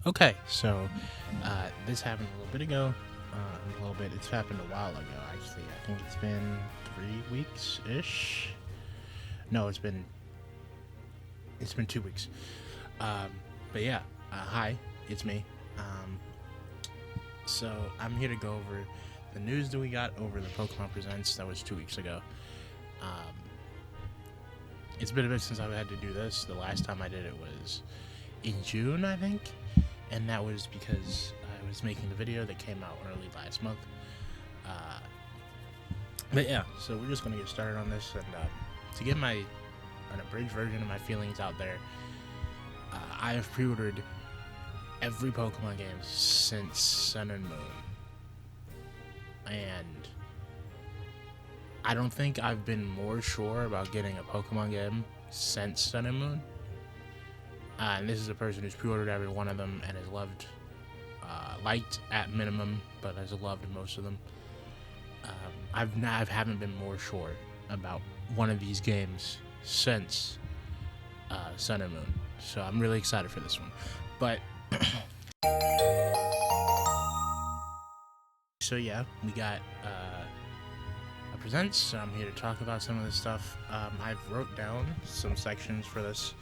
Okay, so this happened a little bit ago. It's happened a while ago, actually. I think it's been 3 weeks ish. No, it's been 2 weeks. Um, but yeah, hi, it's me. Um, so I'm here to go over the news that we got over the Pokemon Presents. That was 2 weeks ago. Um, it's been a bit since I've had to do this. The last time I did it was in June, I think, and that was because I was making the video that came out early last month. Uh, but yeah, so we're just gonna get started on this, and to get an abridged version of my feelings out there, I have pre-ordered every Pokemon game since Sun and Moon, and I don't think I've been more sure about getting a Pokemon game since Sun and Moon. And this is a person who's pre-ordered every one of them and has liked at minimum, but has loved most of them. I haven't been more sure about one of these games since Sun and Moon, so I'm really excited for this one. But so yeah, we got a presents. So I'm here to talk about some of this stuff. I've wrote down some sections for this,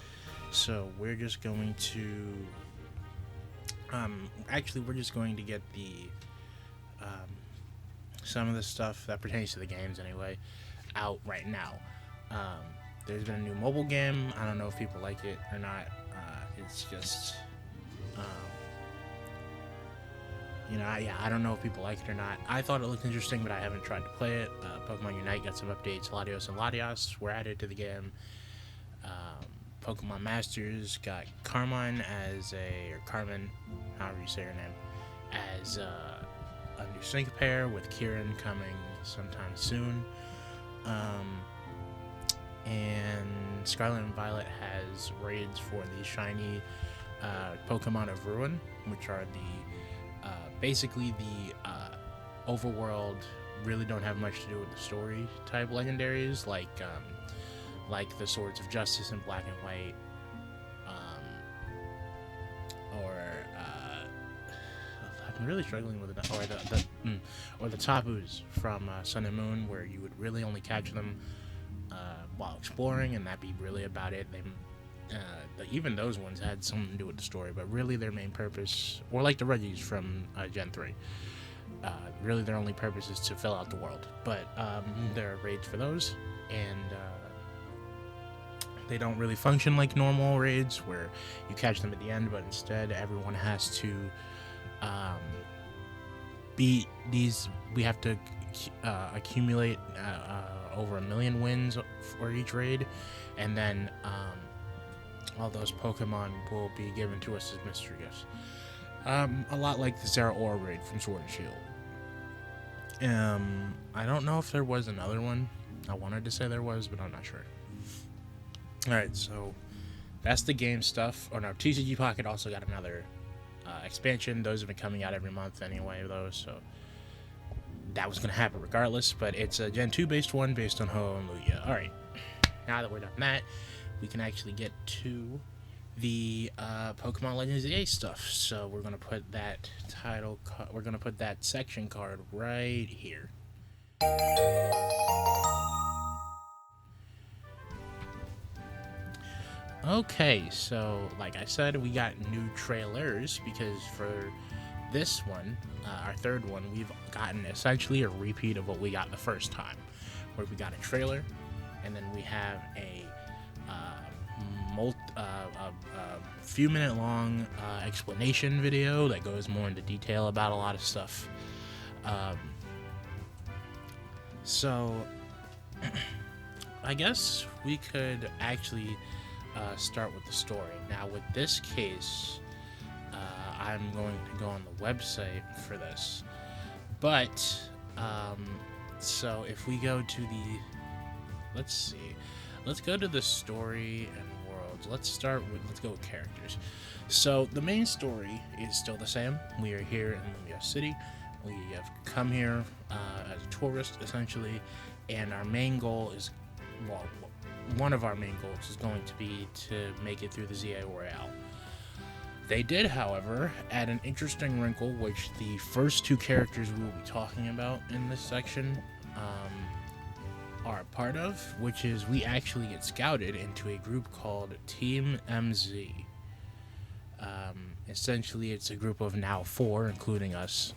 so we're just going to we're just going to get the some of the stuff that pertains to the games anyway out right now. There's been a new mobile game. I don't know if people like it or not. It's just I don't know if people like it or not. I thought it looked interesting, but I haven't tried to play it. Pokemon Unite got some updates. Latios and Latias were added to the game. Pokemon Masters got Carmine or Carmen, however you say her name, as a new sync pair with Kieran coming sometime soon. And Scarlet and Violet has raids for the shiny Pokemon of Ruin, which are basically the overworld, really don't have much to do with the story type legendaries, like the Swords of Justice in Black and White, I'm really struggling with it, or the Tapus from Sun and Moon, where you would really only catch them while exploring, and that'd be really about it. Even those ones had something to do with the story, but really their main purpose, or like the Reggies from Gen 3, really their only purpose is to fill out the world. But there are raids for those, and they don't really function like normal raids where you catch them at the end, but instead everyone has to beat these. We have to accumulate over 1 million wins for each raid, and then all those Pokemon will be given to us as mystery gifts. A lot like the Zeraora raid from Sword and Shield. I don't know if there was another one. I wanted to say there was, but I'm not sure. Alright, so that's the game stuff. Oh no, TCG Pocket also got another expansion. Those have been coming out every month anyway, though, so that was going to happen regardless. But it's a Gen 2 based one based on Ho and Lugia. Alright, now that we're done that, we can actually get to the Pokemon Legends EA stuff. So we're going to put that we're going to put that section card right here. Okay, so like I said, we got new trailers because for this one, our third one, we've gotten essentially a repeat of what we got the first time, where we got a trailer, and then we have a few minute long explanation video that goes more into detail about a lot of stuff. So I guess we could actually start with the story. Now with this case, I'm going to go on the website for this, but so if we go to let's go to the story and worlds. Let's go with characters. So the main story is still the same. We are here in Lugia City. We have come here as a tourist, essentially, and our main goal is, one of our main goals is going to be to make it through the ZA Royale. They did, however, add an interesting wrinkle, which the first two characters we will be talking about in this section are a part of, which is we actually get scouted into a group called Team MZ. Essentially, it's a group of now 4, including us,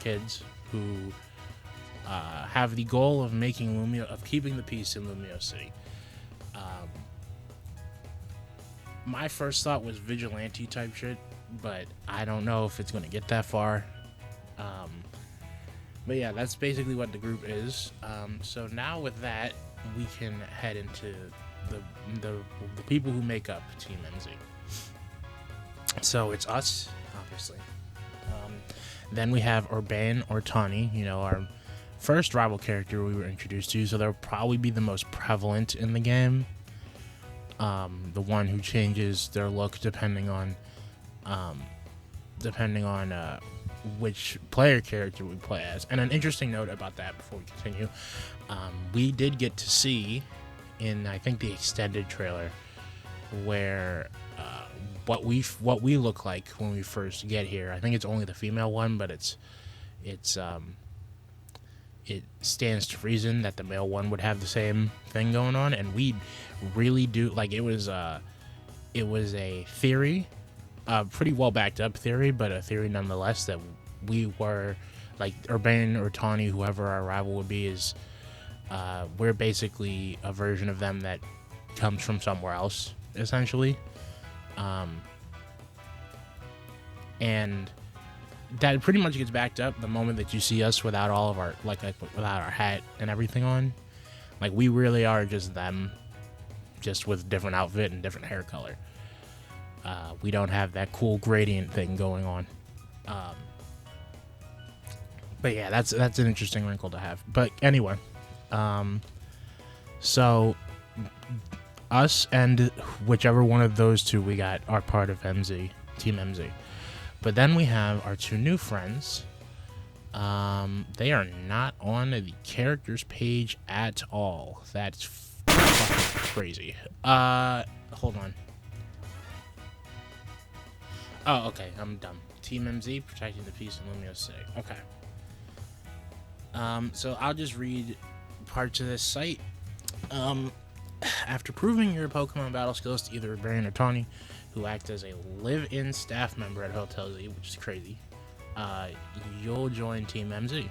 kids, who have the goal of keeping the peace in Lumio City. My first thought was vigilante type shit, but I don't know if it's going to get that far. But yeah, that's basically what the group is. So now with that, we can head into the people who make up Team MZ. So it's us, obviously. Then we have Urbane or Tawny, our first rival character we were introduced to, so they'll probably be the most prevalent in the game. The one who changes their look depending on which player character we play as. And an interesting note about that before we continue, we did get to see in, I think, the extended trailer where what we look like when we first get here. I think it's only the female one, but it stands to reason that the male one would have the same thing going on, and we really do. Like, it was a theory, pretty well backed up theory, but a theory nonetheless, that we were like Urbane or Tawny, whoever our rival would be, is we're basically a version of them that comes from somewhere else, essentially. And that pretty much gets backed up the moment that you see us without all of our without our hat and everything on. Like, we really are just them, just with different outfit and different hair color. We don't have that cool gradient thing going on. But yeah, that's an interesting wrinkle to have. But anyway, so us and whichever one of those two we got are part of MZ, Team MZ. But then we have our two new friends. They are not on the characters page at all. That's fucking crazy. Hold on. Oh, okay, I'm dumb. Team MZ, protecting the peace in Lumio City. Okay. So I'll just read parts of this site. After proving your Pokemon battle skills to either Baron or Tawny, who act as a live-in staff member at Hotel Z, which is crazy, you'll join Team MZ,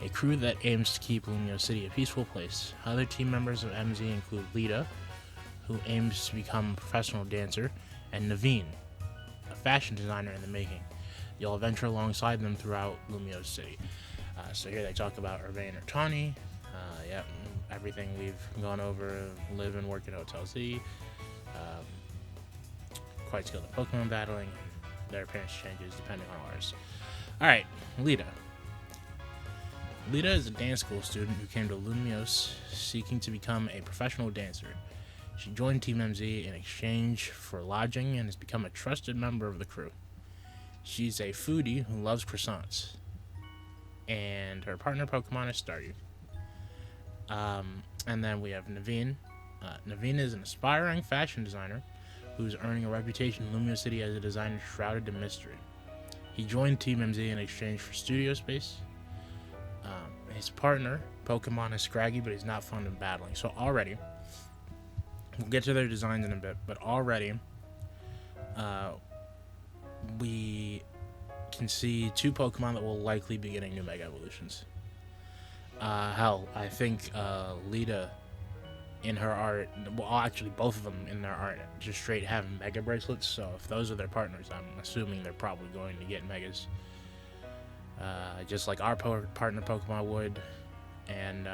a crew that aims to keep Lumio City a peaceful place. Other team members of MZ include Lita, who aims to become a professional dancer, and Naveen, a fashion designer in the making. You'll venture alongside them throughout Lumio City. So here they talk about Urbane or Tawny. Everything we've gone over: live and work at Hotel Z, quite skilled at Pokemon battling, and their appearance changes depending on ours. Alright, Lita. Lita is a dance school student who came to Lumios seeking to become a professional dancer. She joined Team MZ in exchange for lodging and has become a trusted member of the crew. She's a foodie who loves croissants. And her partner Pokemon is Staryu. And then we have Naveen. Naveen is an aspiring fashion designer who's earning a reputation in Lumio City as a designer shrouded in mystery. He joined Team MZ in exchange for studio space. His partner Pokemon is Scraggy, but he's not fond of battling. So already, we'll get to their designs in a bit, but already we can see two Pokemon that will likely be getting new Mega Evolutions. Hell, I think Lita in her art, well, actually both of them in their art just straight have Mega Bracelets, so if those are their partners, I'm assuming they're probably going to get Megas. Just like our partner Pokemon would, and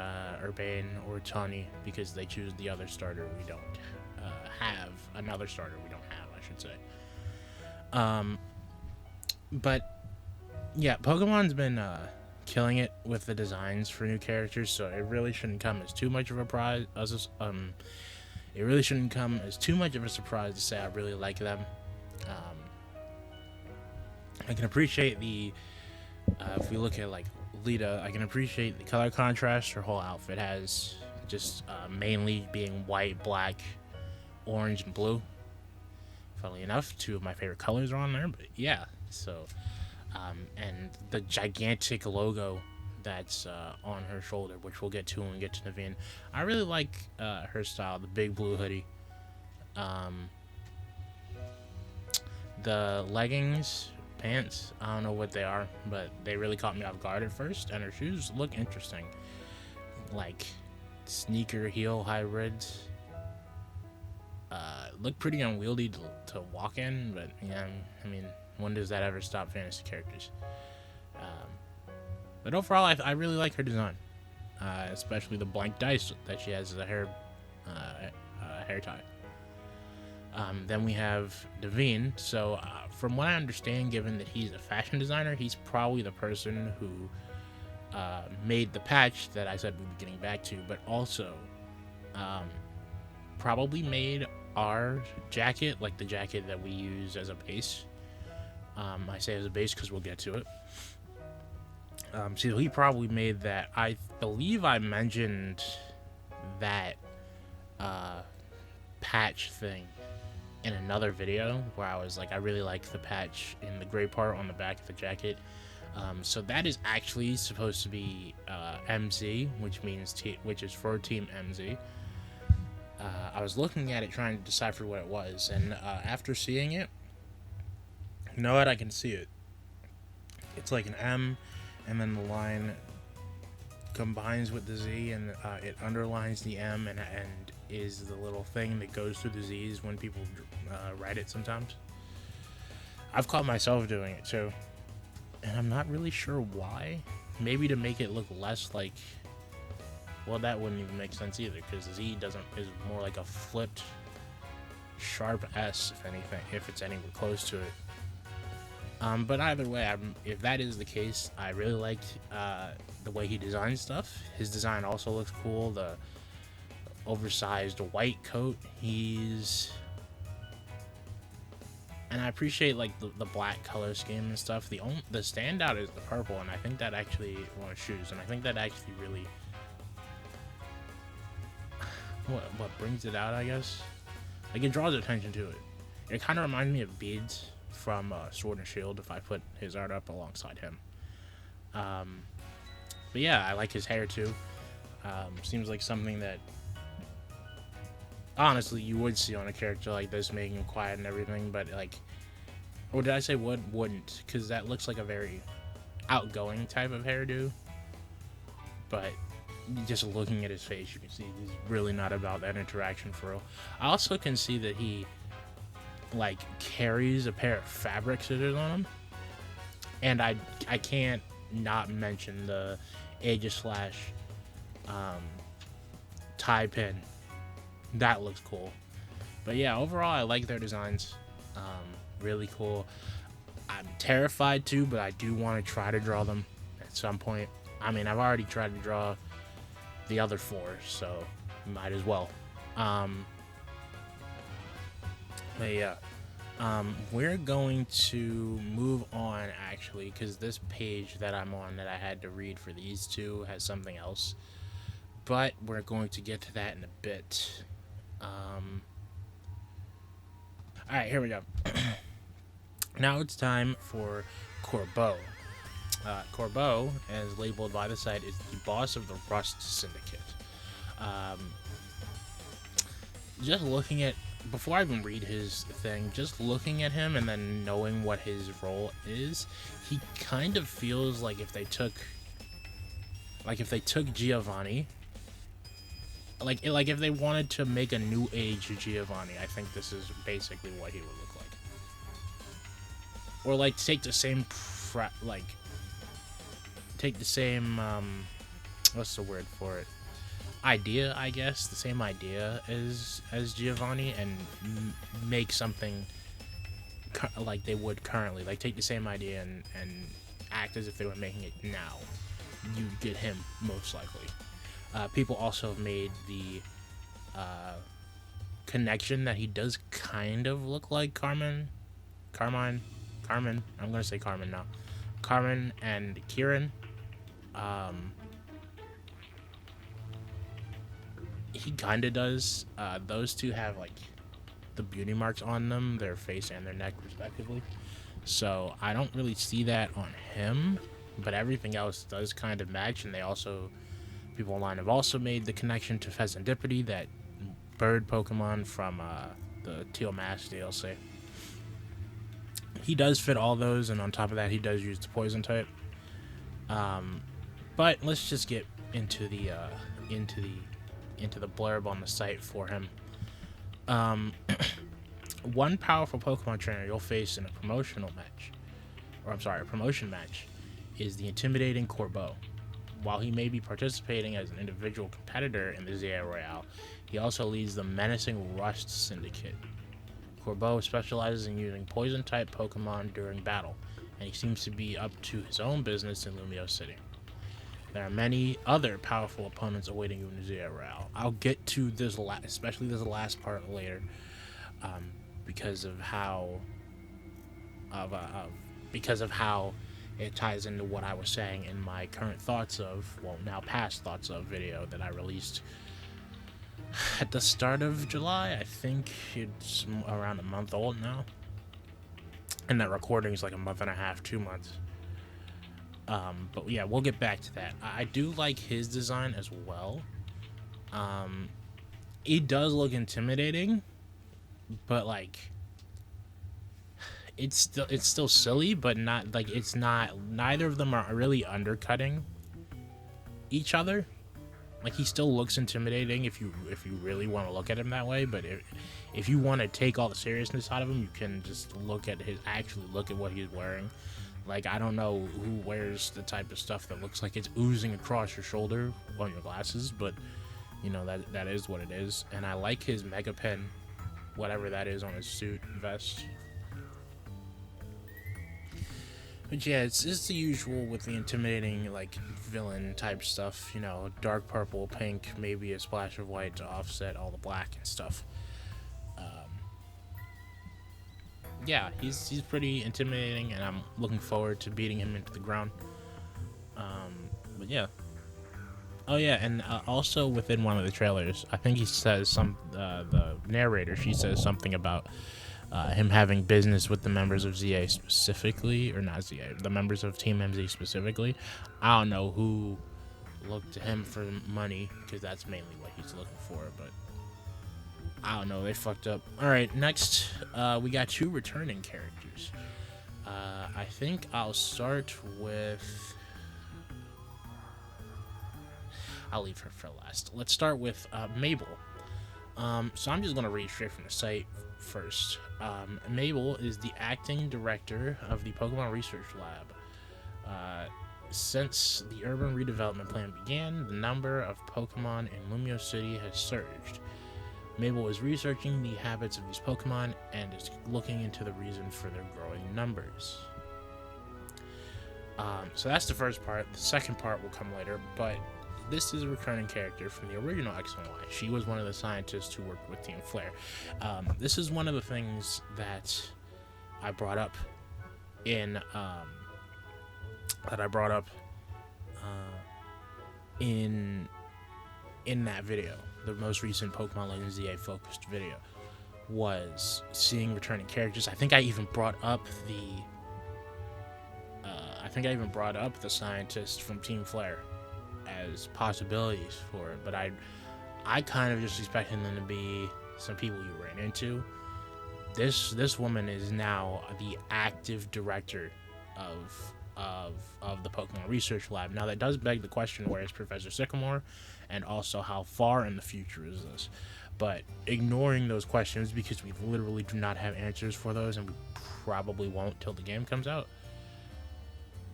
Urbane or Tawny, because they choose the other starter we don't have. Another starter we don't have, I should say. But yeah, Pokemon's been killing it with the designs for new characters, so it really shouldn't come as too much of a surprise. It really shouldn't come as too much of a surprise to say I really like them. I can appreciate the if we look at like Lita, I can appreciate the color contrast her whole outfit has, just mainly being white, black, orange, and blue. Funnily enough, two of my favorite colors are on there, but yeah, so, and the gigantic logo that's on her shoulder, which we'll get to when we get to Naveen. I really like her style, the big blue hoodie. The leggings, pants, I don't know what they are, but they really caught me off guard at first, and her shoes look interesting. Like, sneaker heel hybrids. Look pretty unwieldy to walk in, but yeah, I mean, when does that ever stop fantasy characters? But overall, I really like her design, especially the blank dice that she has as a hair tie. Then we have Naveen. So, from what I understand, given that he's a fashion designer, he's probably the person who made the patch that I said we'd be getting back to, but also probably made our jacket, like the jacket that we use as a base. I say as a base because we'll get to it. So he probably made that. I believe I mentioned that patch thing in another video where I was like, I really like the patch in the gray part on the back of the jacket. So that is actually supposed to be MZ, which is for Team MZ. I was looking at it trying to decipher what it was, and after seeing it, you know what? I can see it. It's like an M, and then the line combines with the Z, and it underlines the M, and is the little thing that goes through the Z's when people write it sometimes. I've caught myself doing it too, and I'm not really sure why. Maybe to make it look less like, well, that wouldn't even make sense either, because Z is more like a flipped sharp S, if anything, if it's anywhere close to it. But either way, if that is the case, I really liked the way he designs stuff. His design also looks cool. The oversized white coat, and I appreciate like the black color scheme and stuff. The standout is the purple, and I think that actually, well, shoes, and I think that actually really what brings it out, I guess. Like, it draws attention to it. It kind of reminds me of Beads from Sword and Shield if I put his art up alongside him. But yeah, I like his hair too. Seems like something that honestly you would see on a character like this, making him quiet and everything, but like, or did I say wouldn't? Because that looks like a very outgoing type of hairdo. But just looking at his face, you can see he's really not about that interaction for real. I also can see that he like carries a pair of fabric scissors on him, and I can't not mention the Aegis/tie pin. That looks cool. But yeah, overall I like their designs. Really cool. I'm terrified too, but I do want to try to draw them at some point. I mean, I've already tried to draw the other four, so might as well. But yeah, we're going to move on actually, because this page that I'm on that I had to read for these two has something else, but we're going to get to that in a bit. Alright, here we go. Now it's time for Corbeau. Corbeau, as labeled by the site, is the boss of the Rust Syndicate. Just looking at, before I even read his thing, just looking at him and then knowing what his role is, he kind of feels like if they took Giovanni, like if they wanted to make a new age Giovanni, I think this is basically what he would look like. Or like take the same what's the word for it, idea, I guess, the same idea as Giovanni, and make something like they would currently, like take the same idea and act as if they were making it now. You'd get him most likely. People also have made the connection that he does kind of look like Carmen, I'm gonna say Carmen now, Carmen and Kieran. He kind of does. Those two have like the beauty marks on them, their face and their neck respectively. So I don't really see that on him, but everything else does kind of match. And people online have also made the connection to Pheasantipity, that bird Pokemon from the Teal Mask DLC. He does fit all those, and on top of that, he does use the poison type. But let's just get into the blurb on the site for him. One powerful Pokemon trainer you'll face in a promotion match, is the intimidating Corbeau. While he may be participating as an individual competitor in the ZA Royale, he also leads the menacing Rust Syndicate. Corbeau specializes in using poison-type Pokemon during battle, and he seems to be up to his own business in Lumio City. There are many other powerful opponents awaiting you in the ZA Royale. I'll get to this, especially this last part later, because of how it ties into what I was saying in my now past thoughts of video that I released at the start of July. I think it's around a month old now, and that recording is like a month and a half, 2 months. But yeah, we'll get back to that. I do like his design as well. It does look intimidating, but like it's still silly, but not like it's not. Neither of them are really undercutting each other. Like, he still looks intimidating if you really want to look at him that way, but if you want to take all the seriousness out of him, you can just look at what he's wearing. Like, I don't know who wears the type of stuff that looks like it's oozing across your shoulder on your glasses, but you know, that is what it is. And I like his Mega Pen, whatever that is on his suit and vest. But yeah, it's just the usual with the intimidating, like, villain type stuff. You know, dark purple, pink, maybe a splash of white to offset all the black and stuff. Yeah, he's pretty intimidating, and I'm looking forward to beating him into the ground. But yeah. Oh yeah, and also within one of the trailers, I think he says the narrator, she says something about him having business with the members of ZA specifically, or not ZA, the members of Team MZ specifically. I don't know who looked to him for money, because that's mainly what he's looking for, but I don't know, they fucked up. Alright, next, we got 2 returning characters. I think I'll start with... I'll leave her for last. Let's start with Mabel. So I'm just going to read straight from the site first. Mabel is the acting director of the Pokemon Research Lab. Since the urban redevelopment plan began, the number of Pokemon in Lumio City has surged. Mabel is researching the habits of these Pokemon and is looking into the reason for their growing numbers. So that's the first part. The second part will come later, but this is a recurring character from the original X and Y. She was one of the scientists who worked with Team Flare. This is one of the things that I brought up in that video, the most recent Pokemon Legends ZA focused video, was seeing returning characters. I think I even brought up the scientist from Team Flare as possibilities for it, but I kind of just expected them to be some people you ran into. This woman is now the active director of the Pokemon Research Lab. Now that does beg the question, where is Professor Sycamore, and also how far in the future is this? But ignoring those questions, because we literally do not have answers for those, and we probably won't till the game comes out,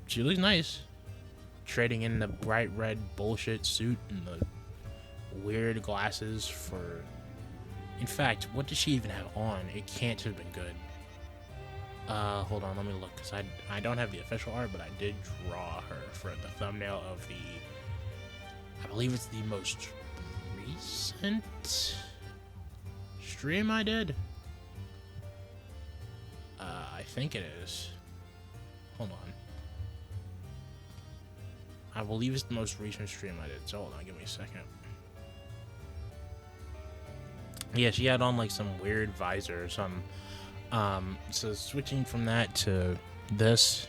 she looks nice. Trading in the bright red bullshit suit and the weird glasses for... In fact, what does she even have on? It can't have been good. Hold on, let me look, because I don't have the official art, but I did draw her for the thumbnail of I believe it's the most recent stream I did. I think it is. Hold on. I believe it's the most recent stream I did, so hold on, give me a second. Yeah, she had on like some weird visor or something. So switching from that to this,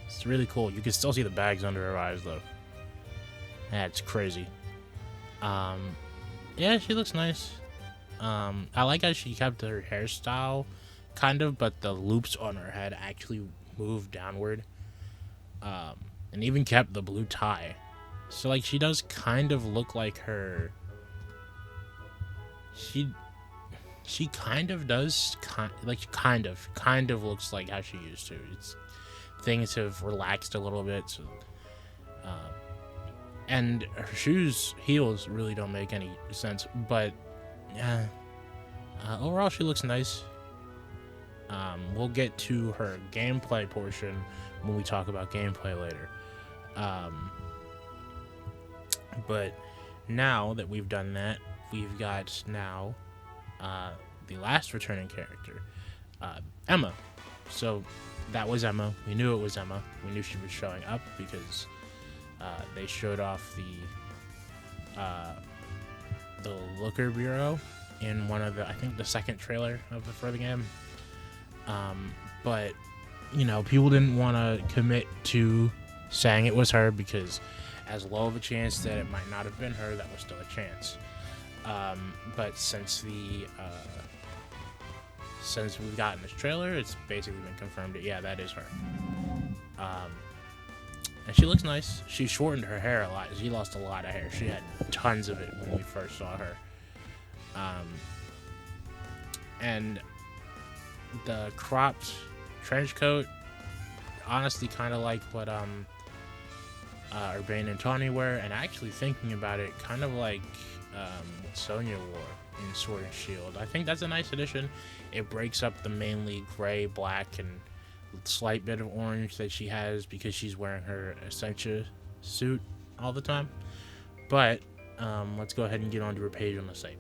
it's really cool. You can still see the bags under her eyes though. That's crazy. Um, yeah, she looks nice. I like how she kept her hairstyle, kind of, but the loops on her head actually moved downward. And even kept the blue tie. So like she does kind of look like her. She kind of does kind of looks like how she used to. It's things have relaxed a little bit, so, and her heels really don't make any sense. But yeah, overall she looks nice. We'll get to her gameplay portion when we talk about gameplay later. But now that we've done that, we've got now the last returning character, Emma. So that was Emma. We knew it was Emma. We knew she was showing up because they showed off the Looker Bureau in one of I think the second trailer for the game. But you know, people didn't want to commit to saying it was her because as low of a chance that it might not have been her, that was still a chance. But since we've gotten this trailer, it's basically been confirmed that yeah, that is her. And she looks nice. She shortened her hair a lot. She lost a lot of hair. She had tons of it when we first saw her. And the cropped trench coat, honestly, kind of like what Urbane and Tawny wear, and actually thinking about it, kind of like what Sonya wore in Sword and Shield. I think that's a nice addition. It breaks up the mainly gray, black, and slight bit of orange that she has because she's wearing her Essentia suit all the time. But let's go ahead and get onto her page on the site.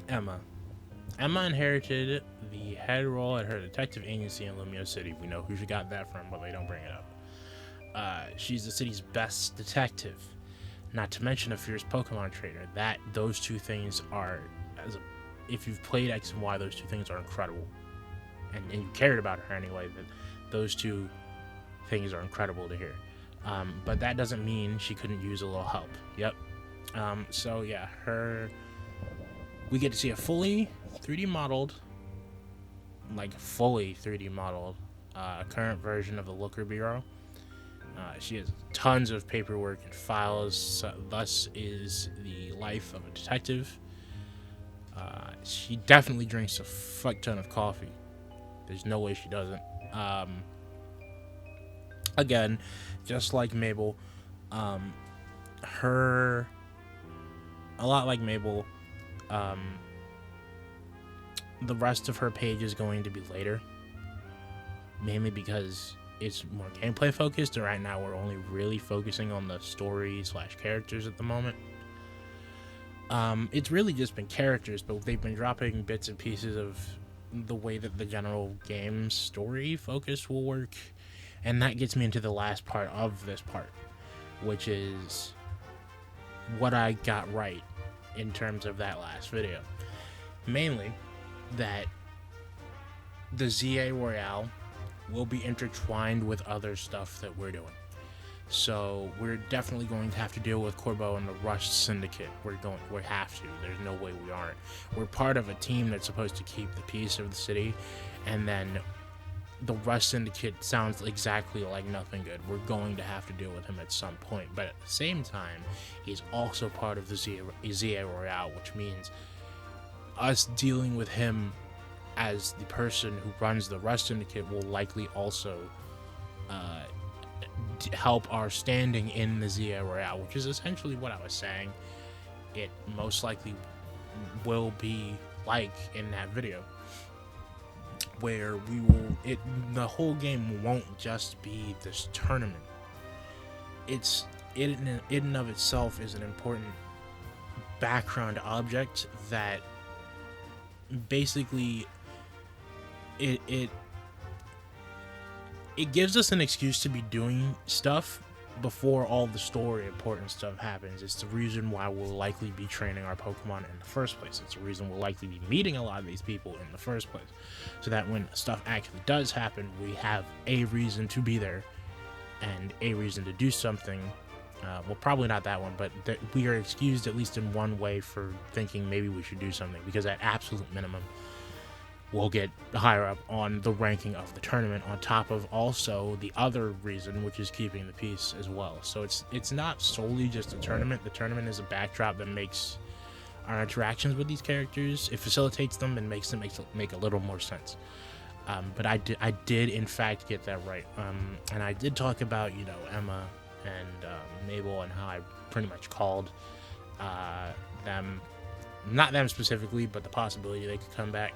Emma inherited the head role at her detective agency in Lumio City. We know who she got that from, but they don't bring it up. She's the city's best detective, not to mention a fierce Pokemon trainer. Those two things are, if you've played X and Y, those two things are incredible. And you cared about her anyway, that those two things are incredible to hear. But that doesn't mean she couldn't use a little help. Yep. So yeah, we get to see a fully 3D modeled, current version of the Looker Bureau. She has tons of paperwork and files, thus is the life of a detective. She definitely drinks a fuck ton of coffee. There's no way she doesn't. Again, just like Mabel, a lot like Mabel, the rest of her page is going to be later, mainly because it's more gameplay focused, and right now we're only really focusing on the story / characters at the moment. It's really just been characters, but they've been dropping bits and pieces of the way that the general game story focus will work, and that gets me into the last part of this part, which is what I got right in terms of that last video. Mainly that the ZA Royale will be intertwined with other stuff that we're doing. So we're definitely going to have to deal with Corbo and the Rush Syndicate. We have to. There's no way we aren't. We're part of a team that's supposed to keep the peace of the city, and then the Rush Syndicate sounds exactly like nothing good. We're going to have to deal with him at some point, but at the same time, he's also part of the ZA Royale, which means us dealing with him as the person who runs the Rush Syndicate will likely also help our standing in the ZA Royale, which is essentially what I was saying it most likely will be like in that video, where the whole game won't just be this tournament. It in and of itself is an important background object that basically it gives us an excuse to be doing stuff before all the story important stuff happens. It's the reason why we'll likely be training our Pokemon in the first place. It's the reason we'll likely be meeting a lot of these people in the first place, so that when stuff actually does happen, we have a reason to be there and a reason to do something. Well, probably not that one, but we are excused at least in one way for thinking maybe we should do something, because at absolute minimum, we'll get higher up on the ranking of the tournament, on top of also the other reason, which is keeping the peace as well. So it's not solely just a tournament. The tournament is a backdrop that makes our interactions with these characters, it facilitates them and makes them make a little more sense. But I did in fact get that right. And I did talk about, you know, Emma and Mabel, and how I pretty much called them, not them specifically, but the possibility they could come back.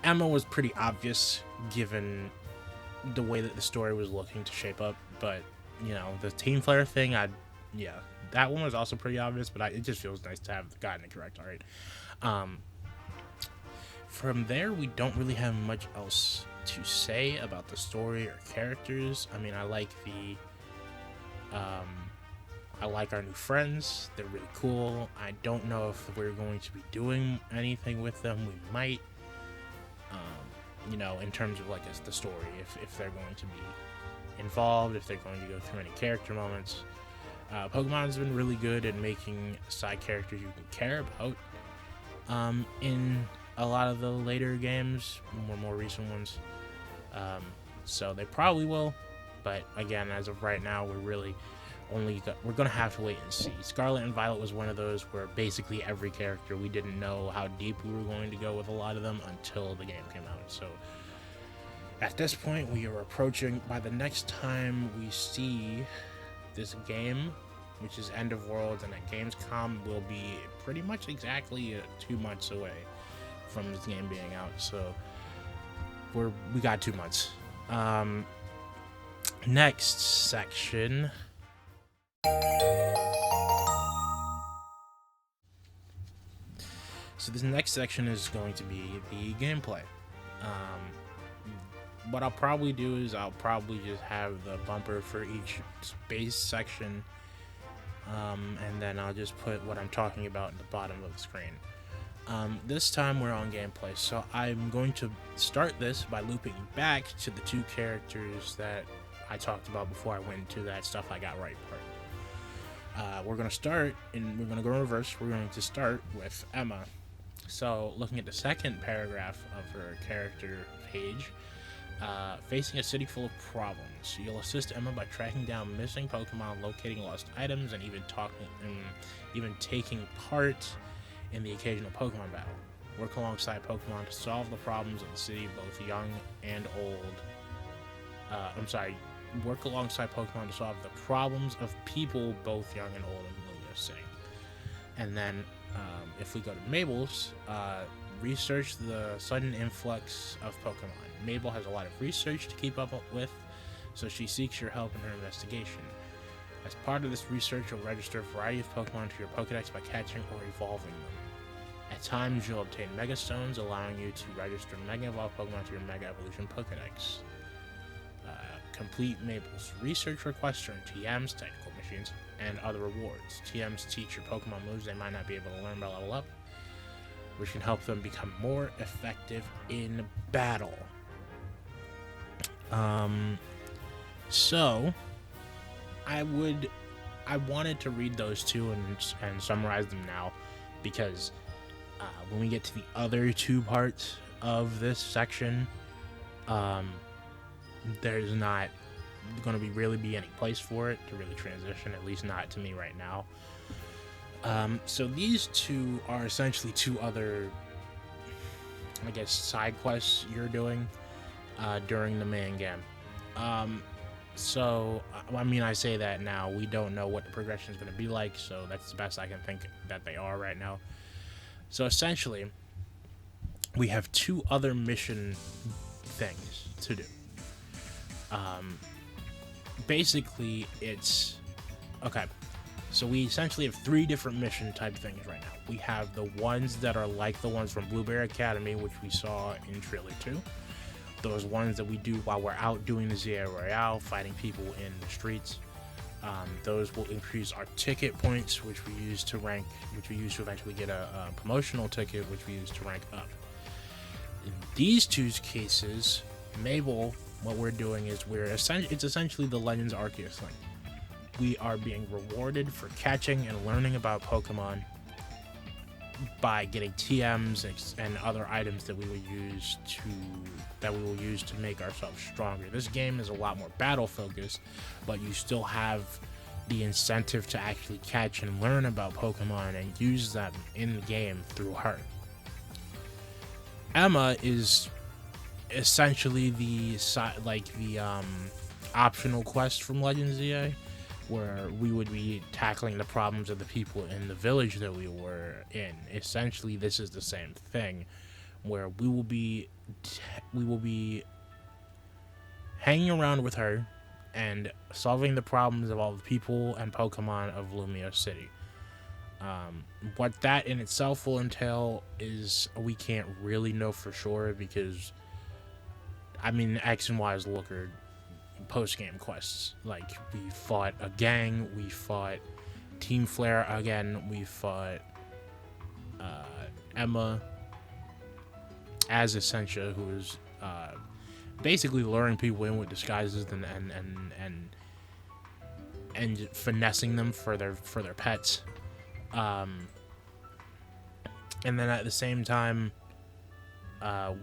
Emma was pretty obvious given the way that the story was looking to shape up, but you know, the Team Flare thing, yeah, that one was also pretty obvious, but it just feels nice to have gotten it correct. All right. From there, we don't really have much else to say about the story or characters. I mean, I like our new friends. They're really cool. I don't know if we're going to be doing anything with them. We might, you know, in terms of like the story, if they're going to be involved, if they're going to go through any character moments. Pokemon's been really good at making side characters you can care about. In a lot of the later games, more recent ones. So they probably will, but again, as of right now, we're gonna have to wait and see. Scarlet and Violet was one of those where basically every character, we didn't know how deep we were going to go with a lot of them until the game came out. So at this point, we are approaching, by the next time we see this game, which is End of Worlds, and at Gamescom will be pretty much exactly 2 months away from this game being out. So we got 2 months. Next section. So this next section is going to be the gameplay. What I'll probably do is I'll probably just have the bumper for each space section, and then I'll just put what I'm talking about in the bottom of the screen. This time we're on gameplay, so I'm going to start this by looping back to the 2 characters that I talked about before I went into that stuff I got right part. We're going to start, and we're going to go in reverse. We're going to start with Emma. So looking at the second paragraph of her character page, facing a city full of problems, you'll assist Emma by tracking down missing Pokemon, locating lost items, and even taking part in the occasional Pokemon battle. Work alongside Pokemon to solve the problems of the city, both young and old. Work alongside Pokemon to solve the problems of people, both young and old, in Lugia City. And then, if we go to Mabel's, research the sudden influx of Pokemon. Mabel has a lot of research to keep up with, so she seeks your help in her investigation. As part of this research, you'll register a variety of Pokemon to your Pokedex by catching or evolving them. At times, you'll obtain Mega Stones, allowing you to register Mega Evolved Pokemon to your Mega Evolution Pokedex. Complete Mabel's research requests earn TMs, technical machines, and other rewards. TMs teach your Pokemon moves they might not be able to learn by level up, which can help them become more effective in battle. So I wanted to read those 2 and summarize them now, because when we get to the other 2 parts of this section, there's not going to really be any place for it to really transition, at least not to me right now. So these 2 are essentially 2 other, I guess, side quests you're doing during the main game. So, I mean, I say that now. We don't know what the progression is going to be like, so that's the best I can think that they are right now. So essentially, we have 2 other mission things to do. Basically, it's... Okay, so we essentially have 3 different mission type things right now. We have the ones that are like the ones from Blueberry Academy, which we saw in Trailer 2. those ones that we do while we're out doing the ZA Royale, fighting people in the streets. Those will increase our ticket points, which we use to rank, which we use to eventually get a promotional ticket, which we use to rank up. In these two cases, Mabel, what we're doing is it's essentially the Legends Arceus thing. We are being rewarded for catching and learning about Pokemon by getting TMs and other items that we will use to make ourselves stronger. This game is a lot more battle focused, but you still have the incentive to actually catch and learn about Pokemon and use them in the game through her. Emma is essentially the optional quest from Legends ZA, where we would be tackling the problems of the people in the village that we were in. Essentially, this is the same thing, where we will be hanging around with her and solving the problems of all the people and Pokemon of Lumia City. What that in itself will entail is we can't really know for sure, because I mean, X and Y's looker post-game quests. Like, we fought a gang, we fought Team Flare again, we fought Emma as Essentia, who is basically luring people in with disguises and finessing them for their pets. And then at the same time,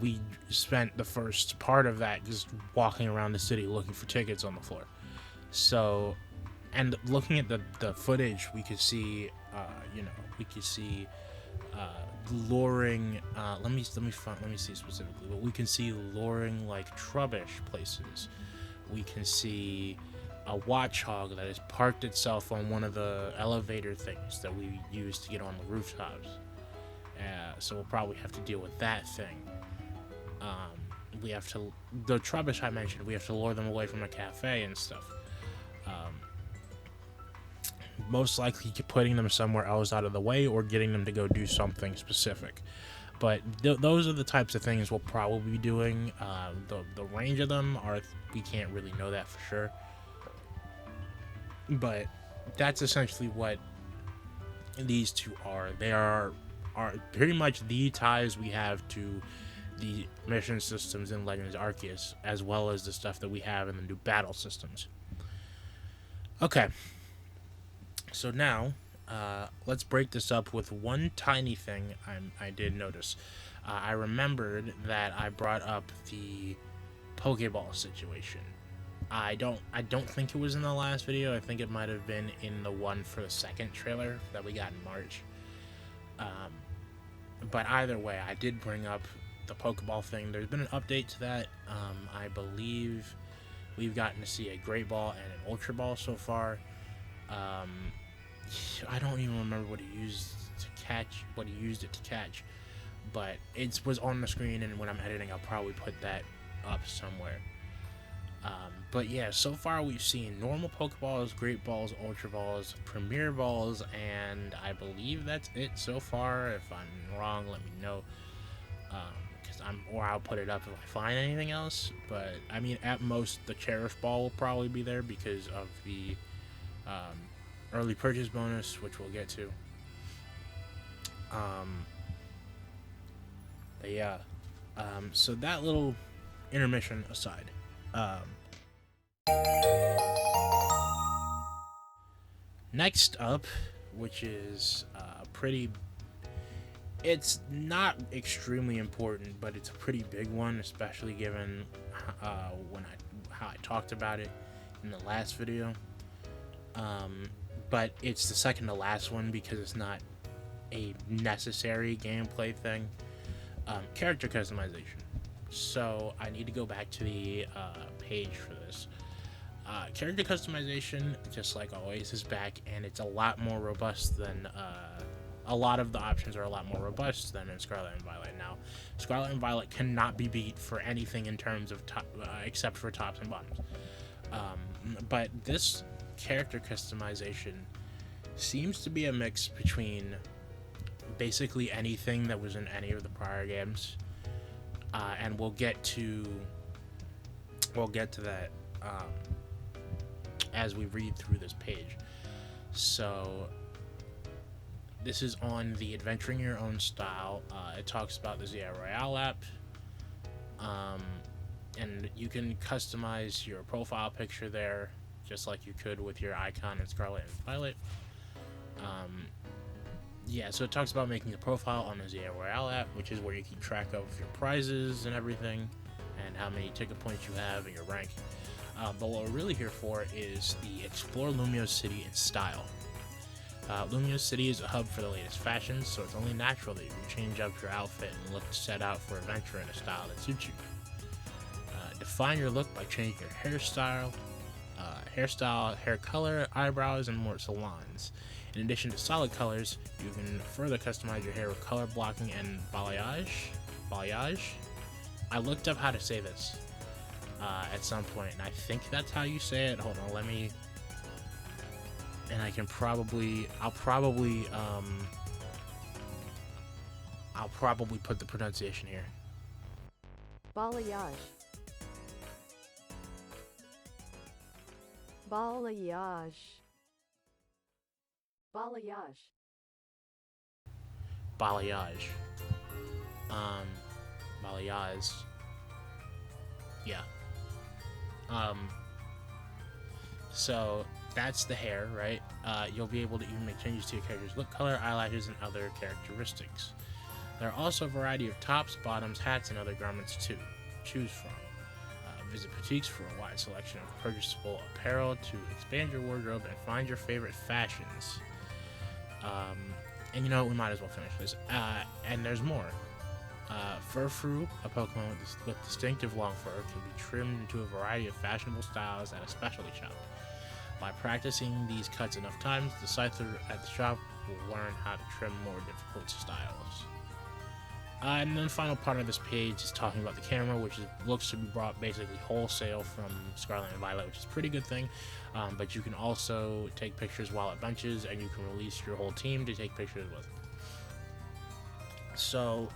we spent the first part of that just walking around the city looking for tickets on the floor. So, and looking at the footage, we could see, luring. Let me see specifically, but we can see luring like Trubbish places. We can see a Watchhog that has parked itself on one of the elevator things that we use to get on the rooftops. So we'll probably have to deal with that thing. We have to, the Trubbish I mentioned, we have to lure them away from a cafe and stuff. Most likely putting them somewhere else out of the way, or getting them to go do something specific. But those are the types of things we'll probably be doing. The range of them we can't really know that for sure. But that's essentially what these two are. They are pretty much the ties we have to the mission systems in Legends Arceus, as well as the stuff that we have in the new battle systems. Okay, so now let's break this up with one tiny thing I did notice. I remembered that I brought up the Pokeball situation. I don't think it was in the last video. I think it might have been in the one for the second trailer that we got in March. But either way, I did bring up the Pokeball thing. There's been an update to that. I believe we've gotten to see a Great Ball and an Ultra Ball so far. I don't even remember what he used it to catch, but it was on the screen, and when I'm editing, I'll probably put that up somewhere. But yeah, so far we've seen normal Pokeballs, Great Balls, Ultra Balls, Premier Balls, and I believe that's it so far. If I'm wrong, let me know. Or I'll put it up if I find anything else. But I mean, at most, the Cherish Ball will probably be there because of the early purchase bonus, which we'll get to. But yeah, so that little intermission aside. Next up, which is it's not extremely important, but it's a pretty big one, especially given how I talked about it in the last video. But it's the second to last one because it's not a necessary gameplay thing. Character customization. So I need to go back to the page for this. Character customization, just like always, is back, and it's a lot more robust than a lot of the options are a lot more robust than in Scarlet and Violet. Now, Scarlet and Violet cannot be beat for anything in terms of except for tops and bottoms. But this character customization seems to be a mix between basically anything that was in any of the prior games. And we'll get to We'll get to that as we read through this page. So this is on the Adventuring Your Own Style. It talks about the ZI Royale app. And you can customize your profile picture there, just like you could with your icon in Scarlet and Violet. So it talks about making a profile on the ZI Royale app, which is where you keep track of your prizes and everything, and how many ticket points you have and your rank. But what we're really here for is the Explore Lumiose City in Style. Lumiose City is a hub for the latest fashions, so it's only natural that you change up your outfit and look to set out for adventure in a style that suits you. Define your look by changing your hairstyle, hair color, eyebrows, and more salons. In addition to solid colors, you can further customize your hair with color blocking and balayage. I looked up how to say this at some point, and I think that's how you say it. Hold on, let me. And I'll probably put the pronunciation here. Balayage. Balayage. Balayage. Balayage. Balayage. Yeah. So that's the hair, right? You'll be able to even make changes to your character's look, color, eyelashes, and other characteristics. There are also a variety of tops, bottoms, hats, and other garments to choose from. Visit boutiques for a wide selection of purchasable apparel to expand your wardrobe and find your favorite fashions. And you know what, we might as well finish this. And there's more. Furfrou, a Pokemon with distinctive long fur, can be trimmed into a variety of fashionable styles at a specialty shop. By practicing these cuts enough times, the scyther at the shop will learn how to trim more difficult styles. And then the final part of this page is talking about the camera, which looks to be brought basically wholesale from Scarlet and Violet, which is a pretty good thing. But you can also take pictures while at benches, and you can release your whole team to take pictures with. So,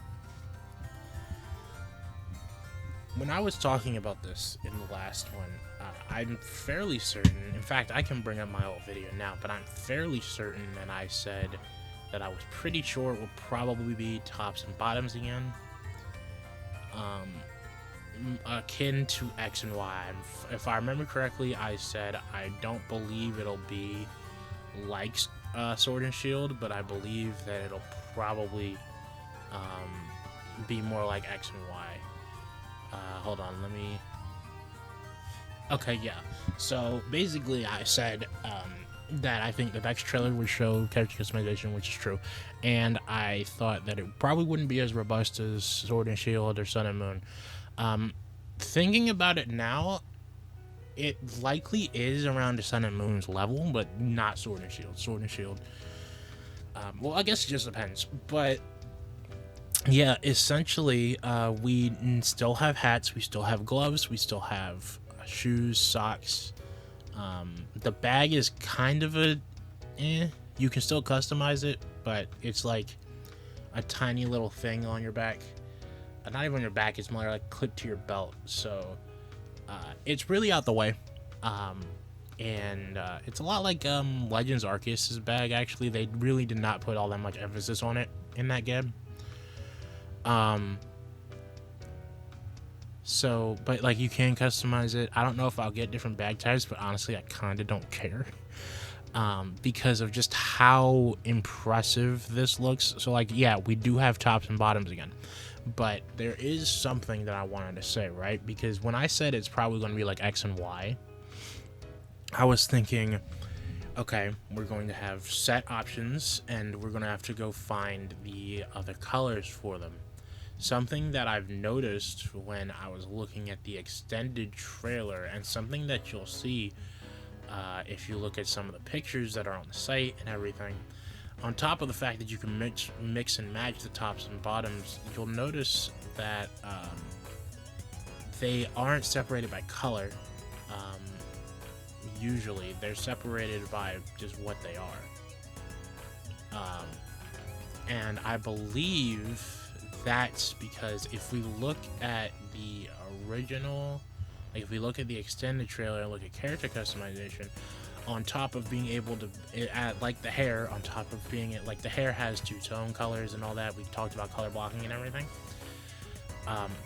when I was talking about this in the last one, I'm fairly certain, in fact, I can bring up my old video now, but I'm fairly certain that I said that I was pretty sure it would probably be tops and bottoms again. Akin to X and Y. If I remember correctly, I said I don't believe it'll be like Sword and Shield, but I believe that it'll probably be more like X and Y. Hold on, let me... Okay, yeah. So, basically, I said that I think the next trailer would show character customization, which is true. And I thought that it probably wouldn't be as robust as Sword and Shield or Sun and Moon. Thinking about it now, it likely is around the Sun and Moon's level, but not Sword and Shield. Sword and Shield... well, I guess it just depends. But... yeah, essentially, we still have hats, we still have gloves, we still have shoes, socks. The bag is kind of you can still customize it, but it's like a tiny little thing on your back. Not even on your back, it's more like clipped to your belt. So, it's really out the way. And it's a lot like Legends Arceus' bag, actually. They really did not put all that much emphasis on it in that game. So, but like you can customize it. I don't know if I'll get different bag types, but honestly, I kind of don't care. Because of just how impressive this looks. So like, yeah, we do have tops and bottoms again, but there is something that I wanted to say, right? Because when I said it's probably going to be like X and Y, I was thinking, okay, we're going to have set options and we're going to have to go find the other colors for them. Something that I've noticed when I was looking at the extended trailer, and something that you'll see if you look at some of the pictures that are on the site and everything, on top of the fact that you can mix and match the tops and bottoms, you'll notice that they aren't separated by color. Usually, they're separated by just what they are. And I believe that's because if we look at the original Like if we look at the extended trailer and look at character customization, on top of being able to add like the hair, on top of being it like the hair has two-tone colors and all that. We talked about color blocking and everything.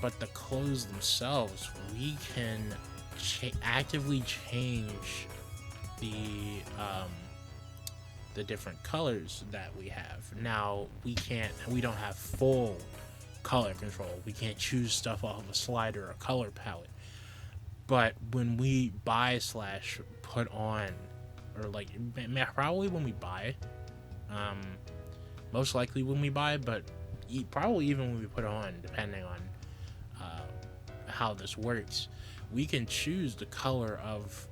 But the clothes themselves, we can actively change the different colors that we have. Now we don't have full color control. We can't choose stuff off of a slider or color palette. But when we buy / put on, or like probably when we buy, most likely when we buy, but probably even when we put on, depending on how this works, we can choose the color of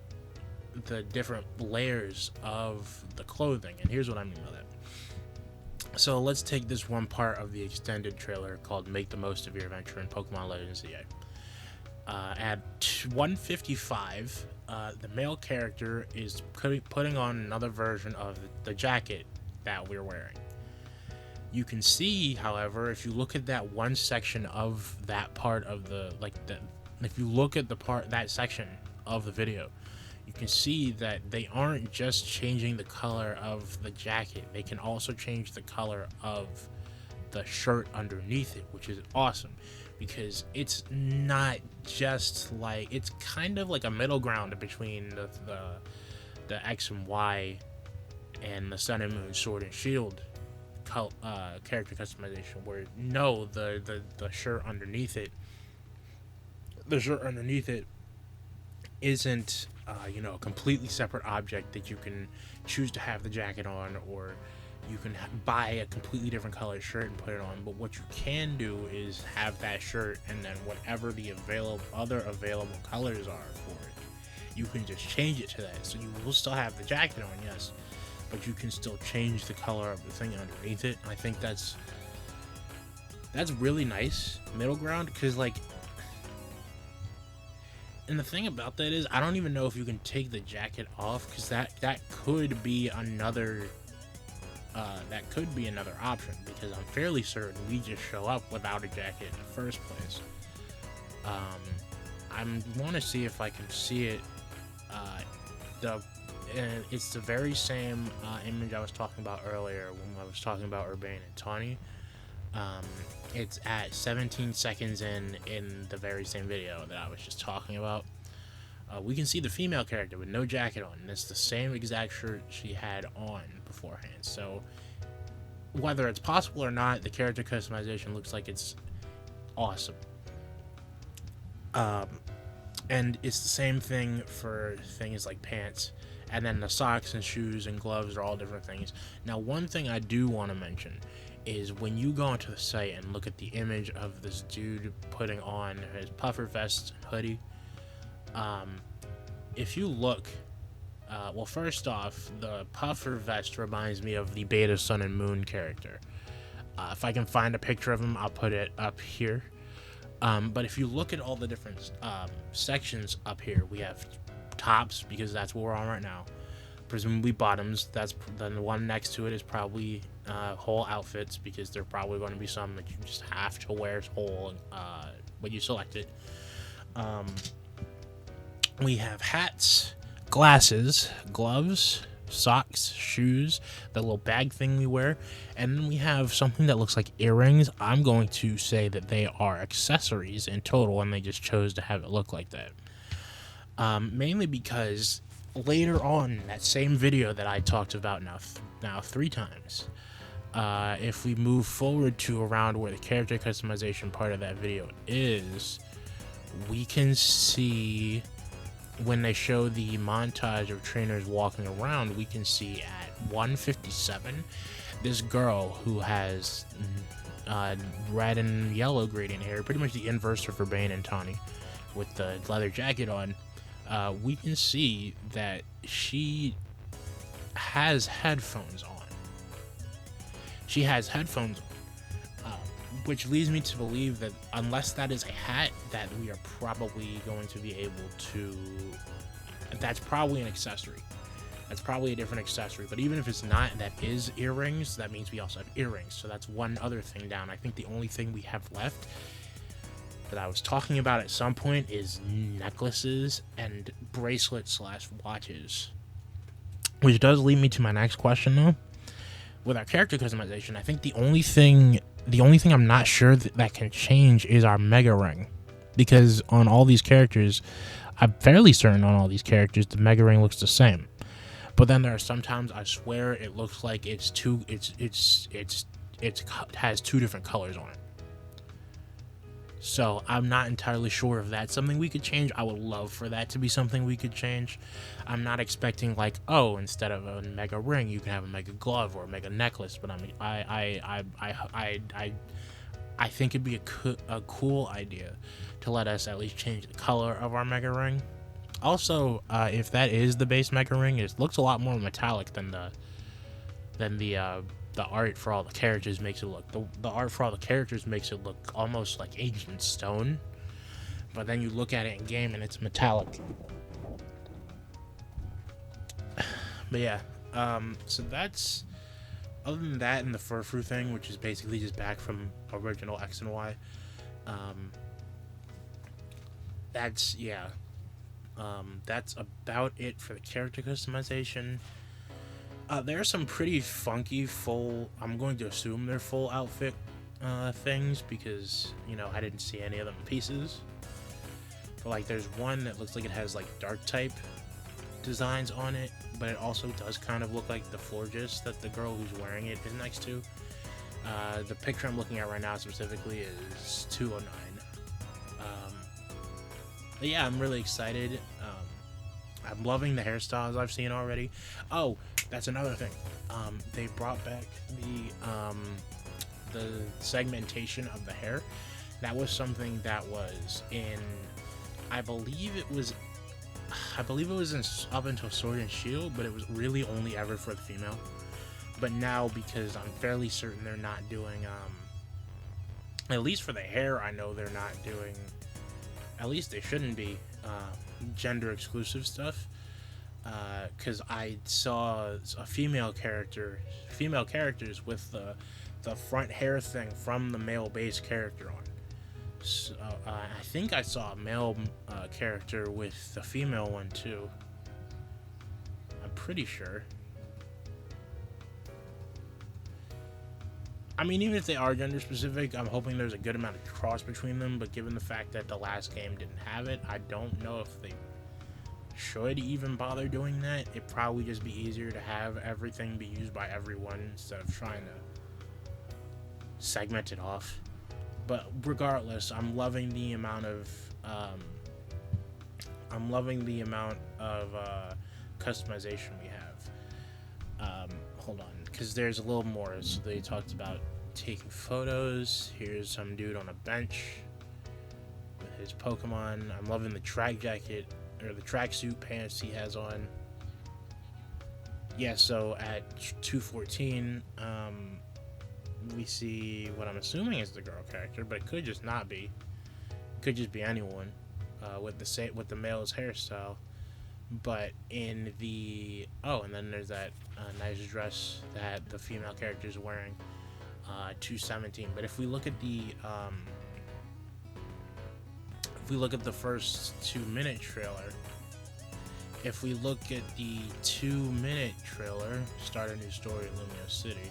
the different layers of the clothing. And here's what I mean by that. So let's take this one part of the extended trailer called Make the Most of Your Adventure in Pokemon Legends ZA. At 155, the male character is putting on another version of the jacket that we're wearing. You can see, however, if you look at that one section of that part of if you look at that section of the video, you can see that they aren't just changing the color of the jacket. They can also change the color of the shirt underneath it, which is awesome because it's not just like, it's kind of like a middle ground between the X and Y and the Sun and Moon Sword and Shield character customization, where the shirt underneath it isn't a completely separate object that you can choose to have the jacket on, or you can buy a completely different colored shirt and put it on. But what you can do is have that shirt, and then whatever the other available colors are for it, you can just change it to that. So you will still have the jacket on, yes, but you can still change the color of the thing underneath it. I think that's really nice middle ground, because like, and the thing about that is, I don't even know if you can take the jacket off, because that could be another option, because I'm fairly certain we just show up without a jacket in the first place. I want to see if I can see it. It's the very same image I was talking about earlier when I was talking about Urbane and Tawny. It's at 17 seconds in the very same video that I was just talking about. We can see the female character with no jacket on, and it's the same exact shirt she had on beforehand. So whether it's possible or not, the character customization looks like it's awesome. And it's the same thing for things like pants, and then the socks and shoes and gloves are all different things. Now, one thing I do want to mention is when you go onto the site and look at the image of this dude putting on his puffer vest and hoodie, if you look, well, first off, the puffer vest reminds me of the Beta Sun and Moon character. If I can find a picture of him, I'll put it up here. But if you look at all the different sections up here, we have tops, because that's what we're on right now. Presumably bottoms. Then the one next to it is probably whole outfits, because there are probably going to be some that you just have to wear whole when you select it. We have hats, glasses, gloves, socks, shoes, the little bag thing we wear, and then we have something that looks like earrings. I'm going to say that they are accessories in total, and they just chose to have it look like that. Mainly because later on in that same video that I talked about now 3 times, if we move forward to around where the character customization part of that video is, we can see when they show the montage of trainers walking around, we can see at 157 this girl who has red and yellow gradient hair, pretty much the inverse of Urbane and Tawny, with the leather jacket on. We can see that she has headphones on. She has headphones on, which leads me to believe that unless that is a hat, that we are probably going to be able to... That's probably an accessory. That's probably a different accessory. But even if it's not, that is earrings. That means we also have earrings. So that's one other thing down. I think the only thing we have left that I was talking about at some point is necklaces and bracelets / watches. Which does lead me to my next question, though. With our character customization, I think the only thing I'm not sure that can change is our Mega Ring. Because on all these characters, I'm fairly certain on all these characters, the Mega Ring looks the same. But then there are sometimes I swear it looks like it has two different colors on it. So I'm not entirely sure if that's something we could change. I would love for that to be something we could change. I'm not expecting like, oh, instead of a Mega Ring, you can have a Mega Glove or a Mega Necklace. But I mean, I think it'd be a cool idea to let us at least change the color of our Mega Ring. Also, if that is the base Mega Ring, it looks a lot more metallic than the art for all the characters makes it look. The art for all the characters makes it look almost like ancient stone, but then you look at it in game and it's metallic. But yeah, so that's, other than that and the Furfrou thing, which is basically just back from original X and Y, that's about it for the character customization. There are some pretty funky full, I'm going to assume they're full outfit things, because, you know, I didn't see any of them in pieces. But like, there's one that looks like it has like dark type designs on it, but it also does kind of look like the Florges that the girl who's wearing it is next to. The picture I'm looking at right now specifically is 209. But yeah, I'm really excited. I'm loving the hairstyles I've seen already. Oh, that's another thing. They brought back the segmentation of the hair. That was something that was in, I believe it was in up until Sword and Shield, but it was really only ever for the female. But now, because I'm fairly certain they're not doing, at least for the hair, I know they're not doing, at least they shouldn't be, gender exclusive stuff, because I saw a female characters with the front hair thing from the male base character on. So, I think I saw a male character with the female one too. I'm pretty sure. I mean, even if they are gender specific, I'm hoping there's a good amount of cross between them, but given the fact that the last game didn't have it, I don't know if they should even bother doing that. It'd probably just be easier to have everything be used by everyone instead of trying to segment it off. But regardless, I'm loving the amount of customization we have. Hold on, because there's a little more. So they talked about taking photos. Here's some dude on a bench with his Pokemon. I'm loving the track jacket, or the tracksuit pants he has on. Yeah, so at 214, we see what I'm assuming is the girl character, but it could just not be. It could just be anyone with the male's hairstyle. But in the and then there's that nice dress that the female character is wearing, 217. But if we look at the first 2-minute trailer, Start a New Story in Lumio City,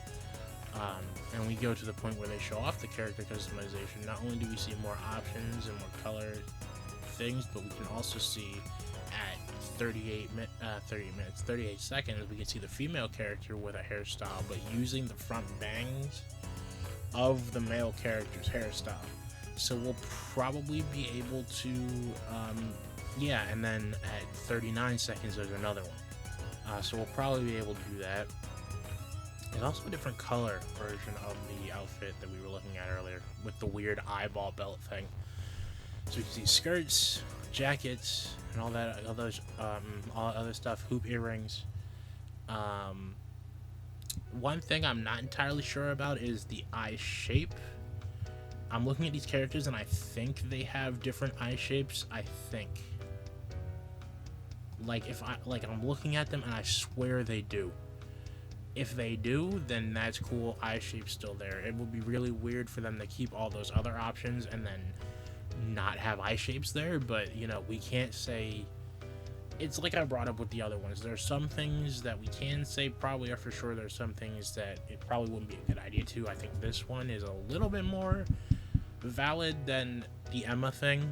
and we go to the point where they show off the character customization, not only do we see more options and more color things, but we can also see at 38 seconds, we can see the female character with a hairstyle, but using the front bangs of the male character's hairstyle. So we'll probably be able to, and then at 39 seconds, there's another one. So we'll probably be able to do that. There's also a different color version of the outfit that we were looking at earlier with the weird eyeball belt thing. So you can see skirts, jackets, and all other stuff, hoop earrings. One thing I'm not entirely sure about is the eye shape. I'm looking at these characters and I think they have different eye shapes. I think. I'm looking at them and I swear they do. If they do, then that's cool. Eye shape's still there. It would be really weird for them to keep all those other options and then not have eye shapes there, but you know, we can't say. It's like I brought up with the other ones. There's some things that we can say probably are for sure. There's some things that it probably wouldn't be a good idea to. I think this one is a little bit more valid than the Emma thing,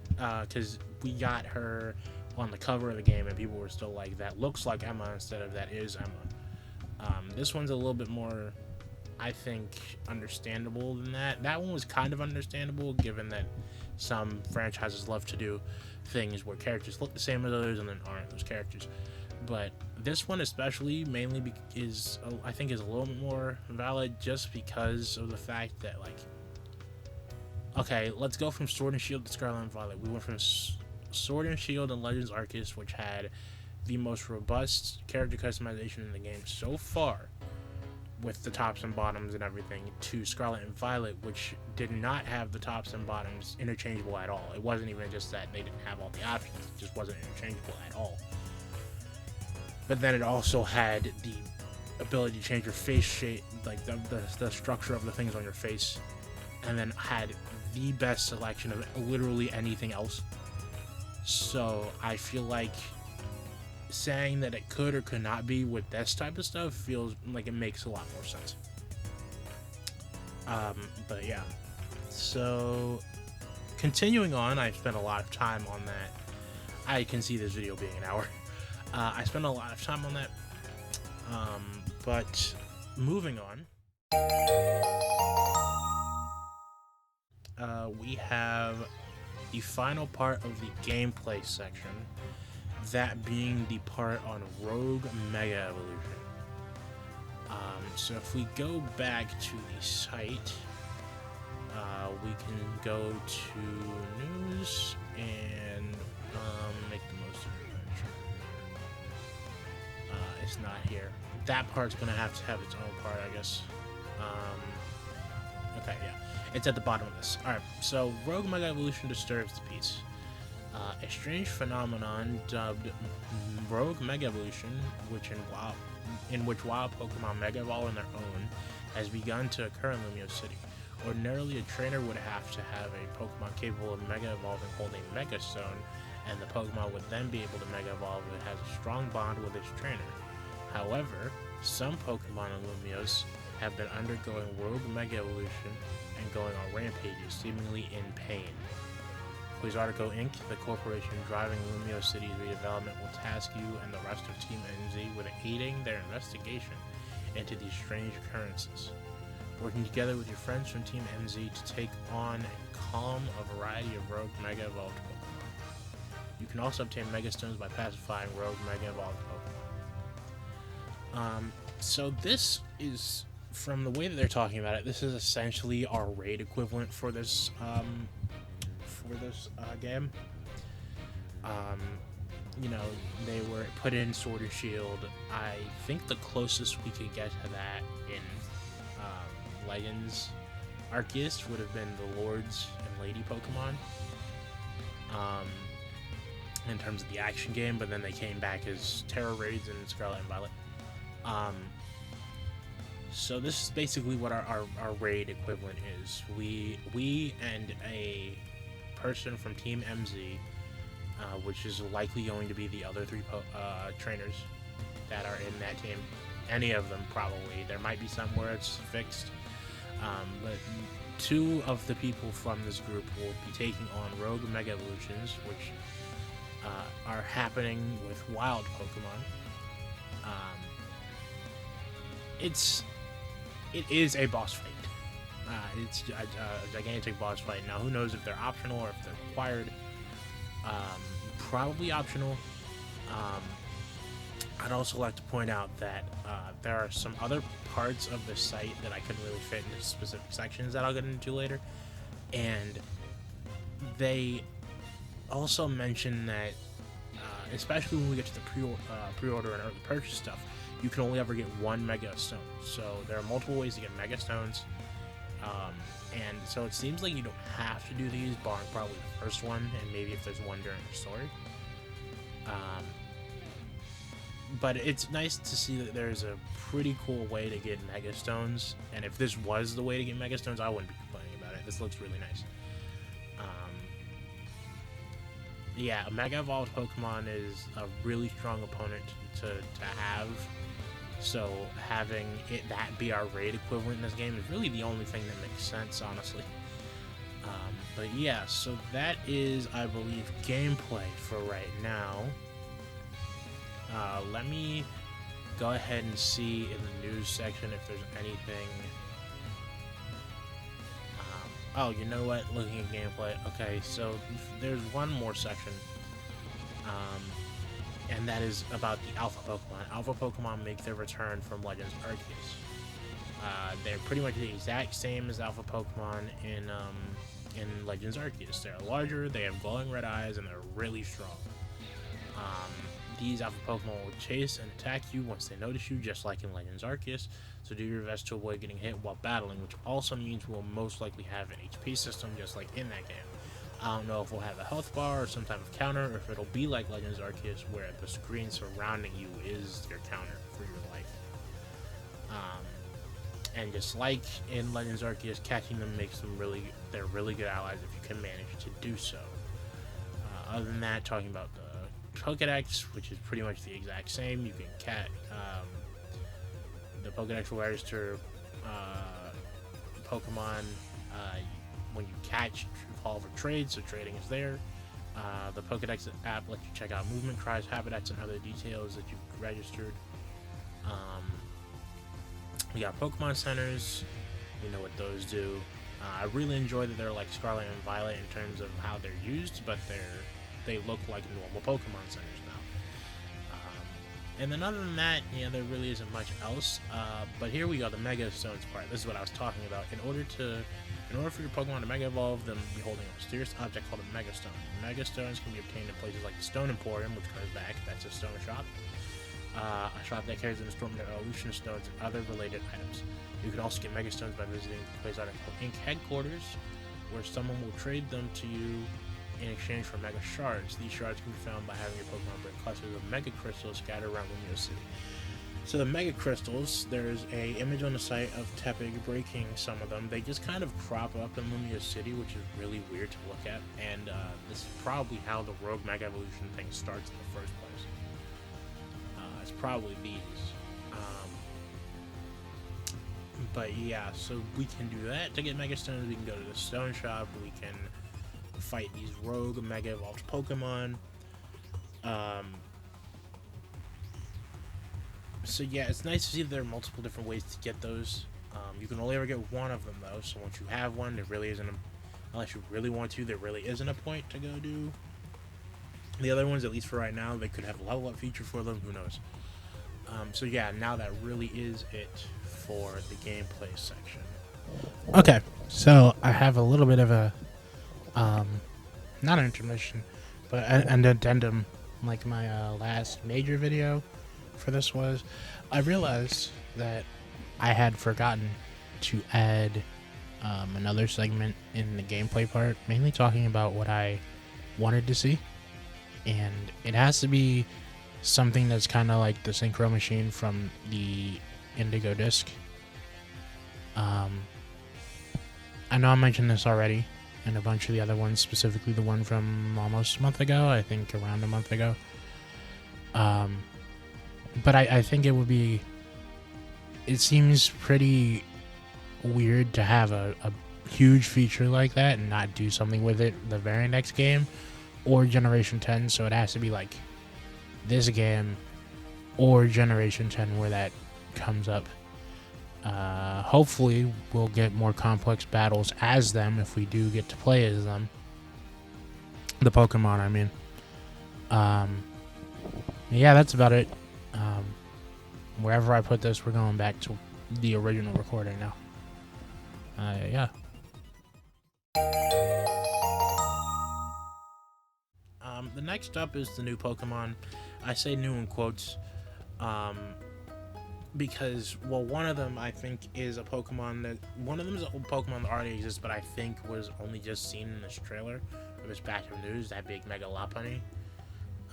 because we got her on the cover of the game and people were still like, that looks like Emma instead of that is Emma. This one's a little bit more, I think, understandable than that. That one was kind of understandable given that some franchises love to do things where characters look the same as others and then aren't those characters. But this one especially mainly I think is a little bit more valid just because of the fact that, like, okay, let's go from Sword and Shield to Scarlet and Violet. We went from Sword and Shield and Legends Arceus, which had the most robust character customization in the game so far, with the tops and bottoms and everything, to Scarlet and Violet, which did not have the tops and bottoms interchangeable at all. It wasn't even just that they didn't have all the options, it just wasn't interchangeable at all. But then it also had the ability to change your face shape, like the structure of the things on your face, and then had the best selection of literally anything else. So I feel like saying that it could or could not be with this type of stuff feels like it makes a lot more sense. But yeah, so continuing on, I spent a lot of time on that. I can see this video being an hour. I spent a lot of time on that, but moving on, we have the final part of the gameplay section, that being the part on Rogue Mega Evolution. So if we go back to the site, we can go to news and make the most of it. It's not here. That part's gonna have to have its own part, I guess. Okay, yeah. It's at the bottom of this. Alright, so Rogue Mega Evolution disturbs the peace. A strange phenomenon dubbed Rogue Mega Evolution, in which wild Pokemon Mega Evolve on their own, has begun to occur in Lumio City. Ordinarily, a trainer would have to have a Pokemon capable of Mega Evolving hold a Mega Stone, and the Pokemon would then be able to Mega Evolve if it has a strong bond with its trainer. However, some Pokemon in Lumios have been undergoing Rogue Mega Evolution and going on rampages, seemingly in pain. Quasartico Inc., the corporation driving Lumio City's redevelopment, will task you and the rest of Team MZ with aiding their investigation into these strange occurrences. Working together with your friends from Team MZ to take on and calm a variety of Rogue Mega Evolved Pokemon. You can also obtain Mega Stones by pacifying Rogue Mega Evolved Pokemon. So this is, from the way that they're talking about it, this is essentially our raid equivalent for this game. You know, they were put in Sword and Shield. I think the closest we could get to that in Legends Arceus would have been the Lords and Lady Pokemon, in terms of the action game, but then they came back as Terror Raids in Scarlet and Violet. So this is basically what our raid equivalent is. We and a person from Team MZ, which is likely going to be the other three trainers that are in that team. Any of them, probably. There might be some where it's fixed. But two of the people from this group will be taking on Rogue Mega Evolutions, which are happening with wild Pokemon. It is a boss fight. It's a gigantic boss fight. Now, who knows if they're optional or if they're required? Probably optional. I'd also like to point out that there are some other parts of the site that I couldn't really fit into specific sections that I'll get into later. And they also mention that, especially when we get to the pre-order and early purchase stuff, you can only ever get one Mega Stone. So there are multiple ways to get Mega Stones. And so it seems like you don't have to do these, barring probably the first one, and maybe if there's one during the story. But it's nice to see that there's a pretty cool way to get Mega Stones, and if this was the way to get Mega Stones, I wouldn't be complaining about it. This looks really nice. yeah, a Mega Evolved Pokemon is a really strong opponent to have. So having that be our raid equivalent in this game is really the only thing that makes sense, honestly. But yeah, so that is, I believe, gameplay for right now. Let me go ahead and see in the news section if there's anything. Oh, you know what? Looking at gameplay. Okay, so there's one more section. And that is about the Alpha Pokemon. Alpha Pokemon make their return from Legends Arceus. They're pretty much the exact same as Alpha Pokemon in Legends Arceus. They're larger, they have glowing red eyes, and they're really strong. These Alpha Pokemon will chase and attack you once they notice you, just like in Legends Arceus, so do your best to avoid getting hit while battling, which also means we'll most likely have an HP system just like in that game. I don't know if we'll have a health bar or some type of counter, or if it'll be like Legends Arceus where the screen surrounding you is your counter for your life. And just like in Legends Arceus, catching them makes them they're really good allies if you can manage to do so. Other than that, talking about the Pokédex, which is pretty much the exact same. You can catch the Pokédex will register Pokemon when you catch, evolve, or trade, so trading is there. The Pokédex app lets you check out movement, cries, habitats, and other details that you've registered. We got Pokemon Centers. We know what those do. I really enjoy that they're like Scarlet and Violet in terms of how they're used, but they look like normal Pokemon Centers now. And then other than that, yeah, there really isn't much else. But here we go, the Mega Stones part. This is what I was talking about. In order for your Pokemon to Mega Evolve, them be holding a mysterious object called a Mega Stone. Mega Stones can be obtained in places like the Stone Emporium, which comes back. That's a stone shop. A shop that carries an assortment of evolution stones and other related items. You can also get Mega Stones by visiting the place article Inc. headquarters, where someone will trade them to you in exchange for Mega Shards. These shards can be found by having your Pokemon break clusters of Mega Crystals scattered around Lumio City. So the Mega Crystals, there's a image on the site of Tepig breaking some of them. They just kind of crop up in Lumio City, which is really weird to look at, and this is probably how the Rogue Mega Evolution thing starts in the first place. It's probably these. But yeah, so we can do that. To get Mega Stones, we can go to the Stone Shop. We can fight these Rogue Mega Evolved Pokemon. So yeah, it's nice to see that there are multiple different ways to get those. You can only ever get one of them though, so once you have one, there really isn't unless you really want to, there really isn't a point to go do the other ones, at least for right now. They could have a level up feature for them, who knows. So yeah, now that really is it for the gameplay section. Okay, so I have a little bit of a, not an intermission, but an addendum, like my last major video for this was. I realized that I had forgotten to add another segment in the gameplay part, mainly talking about what I wanted to see. And it has to be something that's kind of like the Synchro Machine from the Indigo Disc. I know I mentioned this already, and a bunch of the other ones, specifically the one from almost a month ago, I think around a month ago. But I think it seems pretty weird to have a huge feature like that and not do something with it the very next game or Generation 10, so it has to be like this game or Generation 10 where that comes up. Hopefully we'll get more complex battles as them if we do get to play as them. The Pokemon, I mean. Yeah, that's about it. Wherever I put this, we're going back to the original recording now. Yeah. The next up is the new Pokemon. I say new in quotes, because, well, one of them I think is a Pokemon that, one of them is a Pokemon that already exists, but I think was only just seen in this trailer, or this batch of news, that big Mega Lopunny.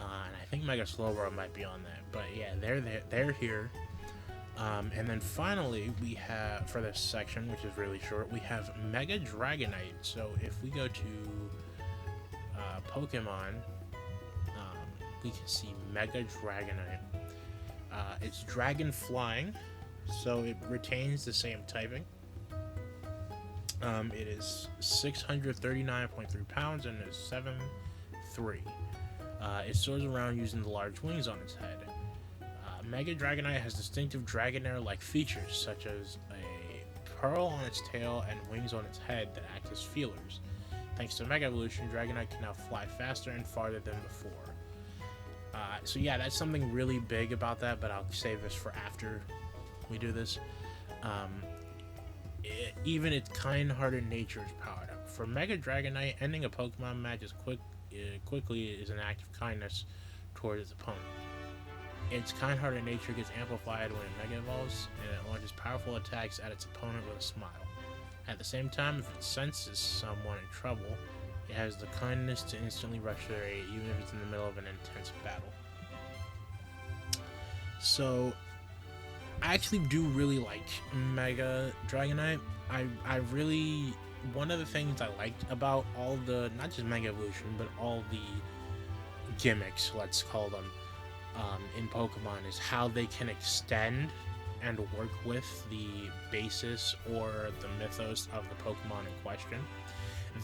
And I think Mega Slowbro might be on that, but yeah, they're here. And then finally, we have, for this section, which is really short, we have Mega Dragonite. So if we go to Pokemon, we can see Mega Dragonite. It's dragon flying, so it retains the same typing. It is 639.3 pounds and is 7'3". It soars around using the large wings on its head. Mega Dragonite has distinctive Dragonair-like features, such as a pearl on its tail and wings on its head that act as feelers. Thanks to Mega Evolution, Dragonite can now fly faster and farther than before. So yeah, that's something really big about that, but I'll save this for after we do this. Even its kind-hearted nature is powered up. For Mega Dragonite, ending a Pokemon match quickly is an act of kindness towards its opponent. Its kind-hearted nature gets amplified when it Mega Evolves, and it launches powerful attacks at its opponent with a smile. At the same time, if it senses someone in trouble, it has the kindness to instantly rush their aid, even if it's in the middle of an intense battle. So, I actually do really like Mega Dragonite. I really, one of the things I liked about all the, not just Mega Evolution, but all the gimmicks, let's call them, in Pokemon, is how they can extend and work with the basis or the mythos of the Pokemon in question.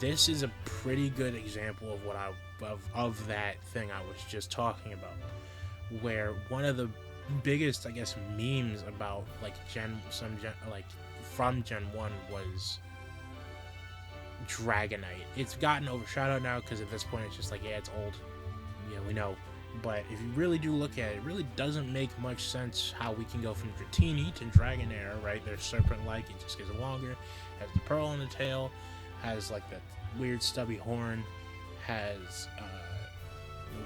This is a pretty good example of what of that thing I was just talking about, where one of the biggest, I guess, memes about like from Gen 1 was Dragonite. It's gotten overshadowed now because at this point it's just like, yeah, it's old. Yeah, we know. But if you really do look at it, it really doesn't make much sense how we can go from Dratini to Dragonair, right? They're serpent-like, it just gets longer, has the pearl on the tail, has like that weird stubby horn, has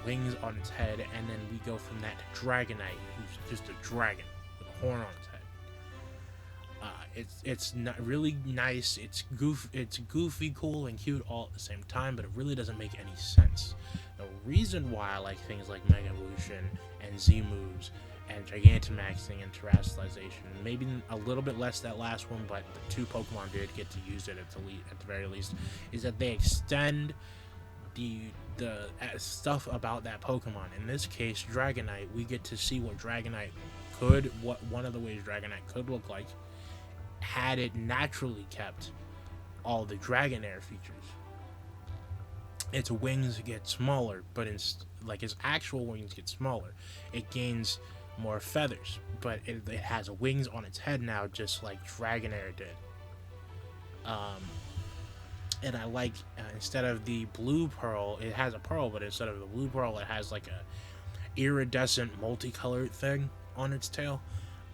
wings on its head, and then we go from that to Dragonite, who's just a dragon with a horn on its head. It's not really nice. It's goofy, cool, and cute all at the same time, but it really doesn't make any sense. The reason why I like things like Mega Evolution and Z moves and Gigantamaxing and Terrestrialization, maybe a little bit less that last one, but the two Pokemon did get to use it at the very least, is that they extend the stuff about that Pokemon. In this case, Dragonite, we get to see what Dragonite what one of the ways Dragonite could look like had it naturally kept all the Dragonair features. Its wings get smaller, but its actual wings get smaller. It gains more feathers, but it has wings on its head now, just like Dragonair did. And I like, instead of the blue pearl, it has a pearl, but instead of the blue pearl, it has like a iridescent multicolored thing on its tail.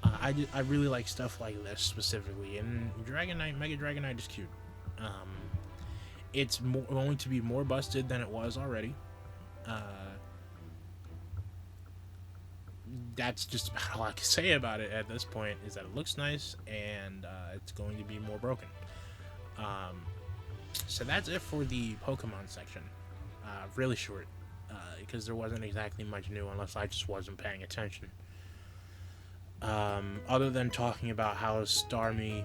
I really like stuff like this specifically, and Dragonite, Mega Dragonite is cute. It's going to be more busted than it was already. That's just about all I can say about it at this point, is that it looks nice, and it's going to be more broken. So that's it for the Pokemon section. Really short, because there wasn't exactly much new unless I just wasn't paying attention. Other than talking about how Staryu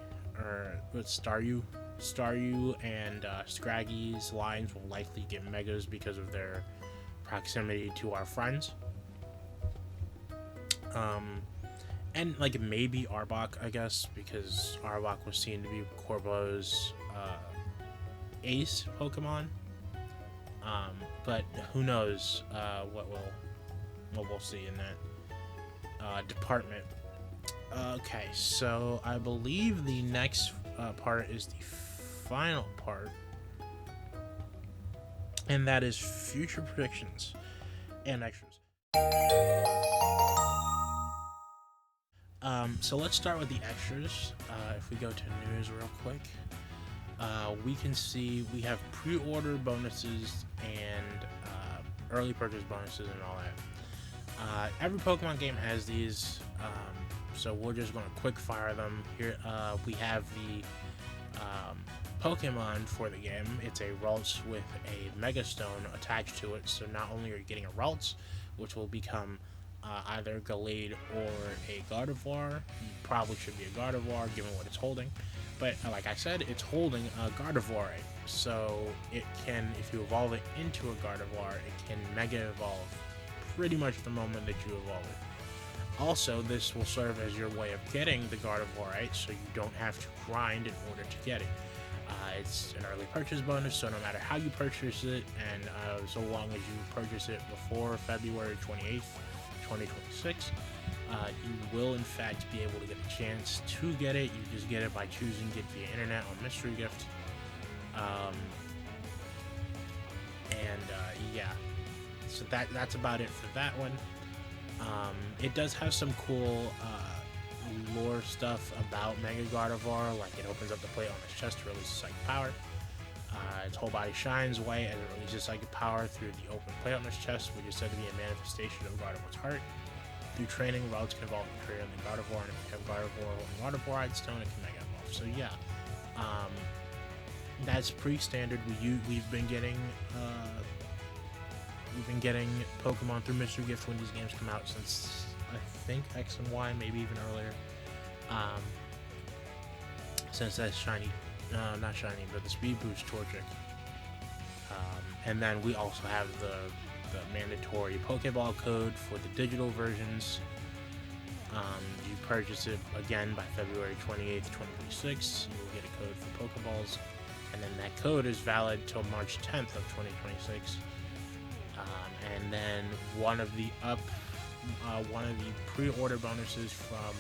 and Scraggy's lines will likely get megas because of their proximity to our friends. And like maybe Arbok, I guess, because Arbok was seen to be Corbo's ace Pokemon. But who knows what we'll see in that department. Okay, so I believe the next part is the final part, and that is future predictions and extras. So let's start with the extras. If we go to news real quick, we can see we have pre-order bonuses and early purchase bonuses and all that. Every Pokemon game has these, so we're just going to quick fire them. Here we have the Pokemon for the game. It's a Ralts with a Mega Stone attached to it, so not only are you getting a Ralts, which will become either Gallade or a Gardevoir. Probably should be a Gardevoir given what it's holding, but like I said, it's holding a Gardevoir, so it can, if you evolve it into a Gardevoir, it can Mega Evolve pretty much the moment that you evolve it. Also, this will serve as your way of getting the Gardevoir, so you don't have to grind in order to get it. It's an early purchase bonus, so no matter how you purchase it, and so long as you purchase it before February 28th, 2026, you will in fact be able to get a chance to get it. You just get it by choosing Get via Internet on Mystery Gift. Yeah, so that's about it for that one. It does have some cool lore stuff about Mega Gardevoir, like it opens up the plate on its chest to release psychic power. Its whole body shines white and it releases psychic power through the open plate on its chest, which is said to be a manifestation of Gardevoir's heart. Through training, routes can evolve and create the Gardevoir, and if you have Gardevoir holding Gardevoir Stone, it can Mega Evolve. So yeah, that's pretty standard. We've been getting Pokemon through Mystery Gift when these games come out since I think X and Y, maybe even earlier. Since that's shiny, not shiny, but the Speed Boost Torchic. And then we also have the mandatory Pokeball code for the digital versions. You purchase it again by February 28th, 2026. You will get a code for Pokeballs, and then that code is valid till March 10th of 2026. And then one of the pre-order bonuses from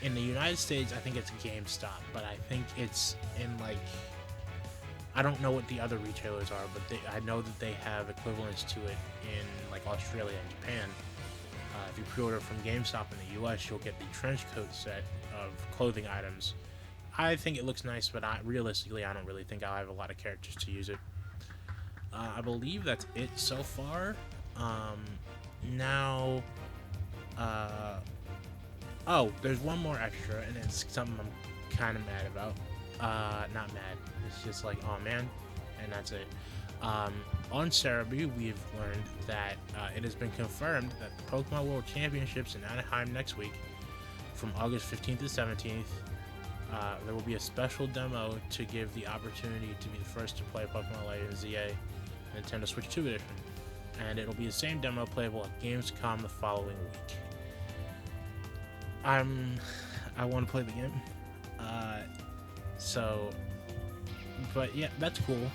in the United States, I think it's Gamescom, but I think it's in I don't know what the other retailers are, but I know that they have equivalents to it in Australia and Japan. If you pre-order from GameStop in the US, you'll get the trench coat set of clothing items. I think it looks nice, but realistically, I don't really think I'll have a lot of characters to use it. I believe that's it so far. Now, there's one more extra, and it's something I'm kind of mad about. Not mad. It's just oh man, and that's it. On Cerebi, we've learned that it has been confirmed that the Pokemon World Championships in Anaheim next week, from August 15th to 17th, there will be a special demo to give the opportunity to be the first to play Pokemon Legends ZA Nintendo Switch 2 edition, and it'll be the same demo playable at Gamescom the following week. I want to play the game, but yeah, that's cool.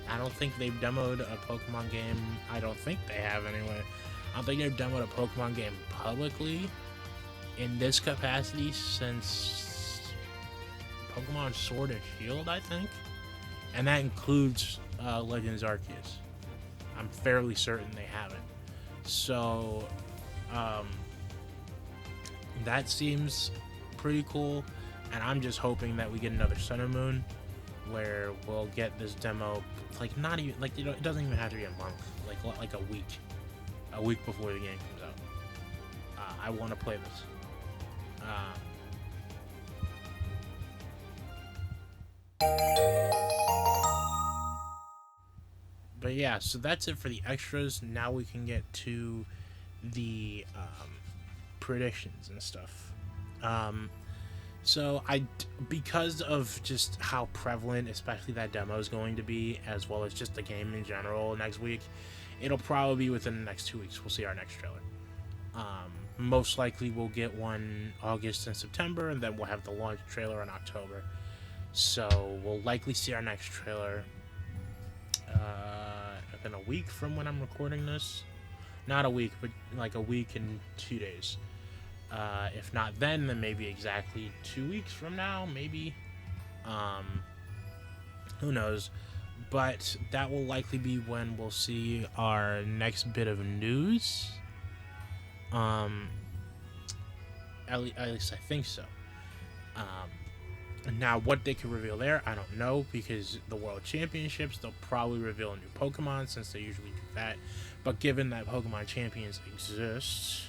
I don't think they've demoed a Pokemon game. I don't think they have anyway. I don't think they've demoed a Pokemon game publicly in this capacity since Pokemon Sword and Shield, I think, and that includes Legends Arceus. I'm fairly certain they haven't. So that seems pretty cool, and I'm just hoping that we get another Sun and Moon where we'll get this demo not even it doesn't even have to be a month, like a week before the game comes out. I want to play this. But yeah, so that's it for the extras. Now we can get to the predictions and stuff. So because of just how prevalent, especially that demo is going to be, as well as just the game in general next week, it'll probably be within the next 2 weeks. We'll see our next trailer. Most likely we'll get one August and September, and then we'll have the launch trailer in October. So we'll likely see our next trailer in a week from when I'm recording this. Not a week, but a week and 2 days. If not then maybe exactly 2 weeks from now, maybe. Who knows? But that will likely be when we'll see our next bit of news. At least I think so. Now, what they could reveal there, I don't know, because the World Championships, they'll probably reveal a new Pokemon, since they usually do that. But given that Pokemon Champions exist,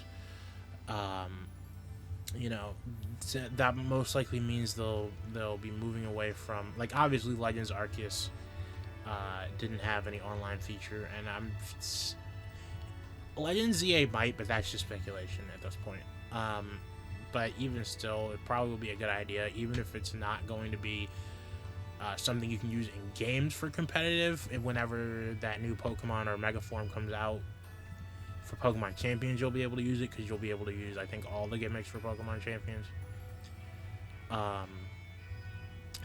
that most likely means they'll be moving away from, obviously Legends Arceus didn't have any online feature, and Legends ZA might, but that's just speculation at this point. But even still, it probably will be a good idea, even if it's not going to be something you can use in games for competitive. And whenever that new Pokemon or Mega Form comes out, For Pokemon Champions, you'll be able to use it because you'll be able to use, I think, all the gimmicks for Pokemon Champions.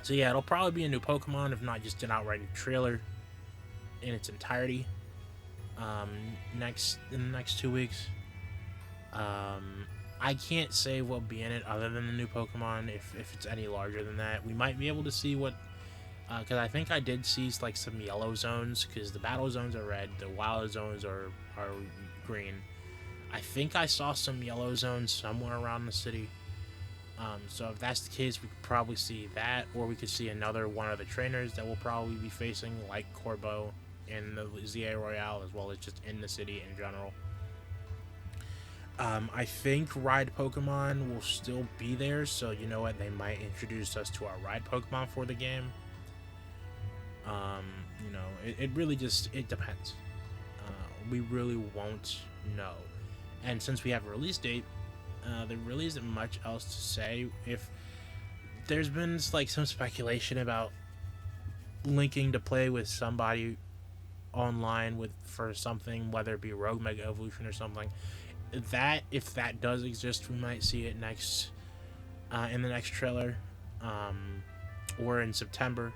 So yeah, it'll probably be a new Pokemon, if not just an outright new trailer in its entirety. In the next 2 weeks. I can't say what'll be in it other than the new Pokemon. If it's any larger than that, we might be able to see what. Because I think I did see like some yellow zones. Because the battle zones are red, the wild zones are green. I think I saw some yellow zones somewhere around the city. So if that's the case, we could probably see that, or we could see another one of the trainers that we'll probably be facing, like Corbo in the ZA Royale, as well as just in the city in general. I think Ride Pokemon will still be there, so you know what, they might introduce us to our Ride Pokemon for the game. You know, it really just, it depends. We really won't know. And since we have a release date, there really isn't much else to say. If there's been like some speculation about linking to play with somebody online for something, whether it be Rogue Mega Evolution or something, that if that does exist, we might see it next in the next trailer, or in September.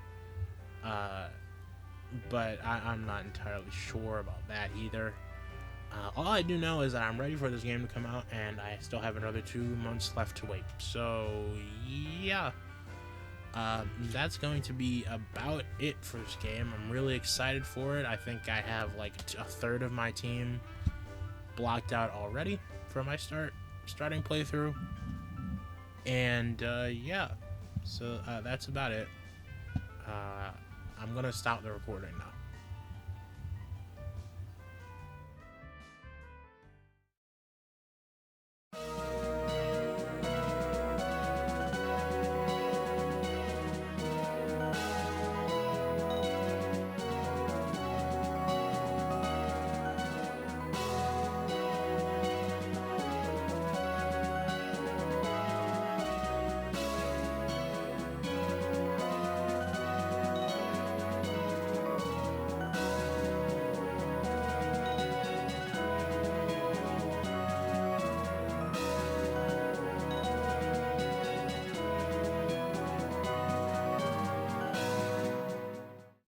But I'm not entirely sure about that either. All I do know is that I'm ready for this game to come out, and I still have another 2 months left to wait. So, yeah. That's going to be about it for this game. I'm really excited for it. I think I have like a third of my team blocked out already for my starting playthrough. And, yeah. So, that's about it. I'm going to stop the recording now.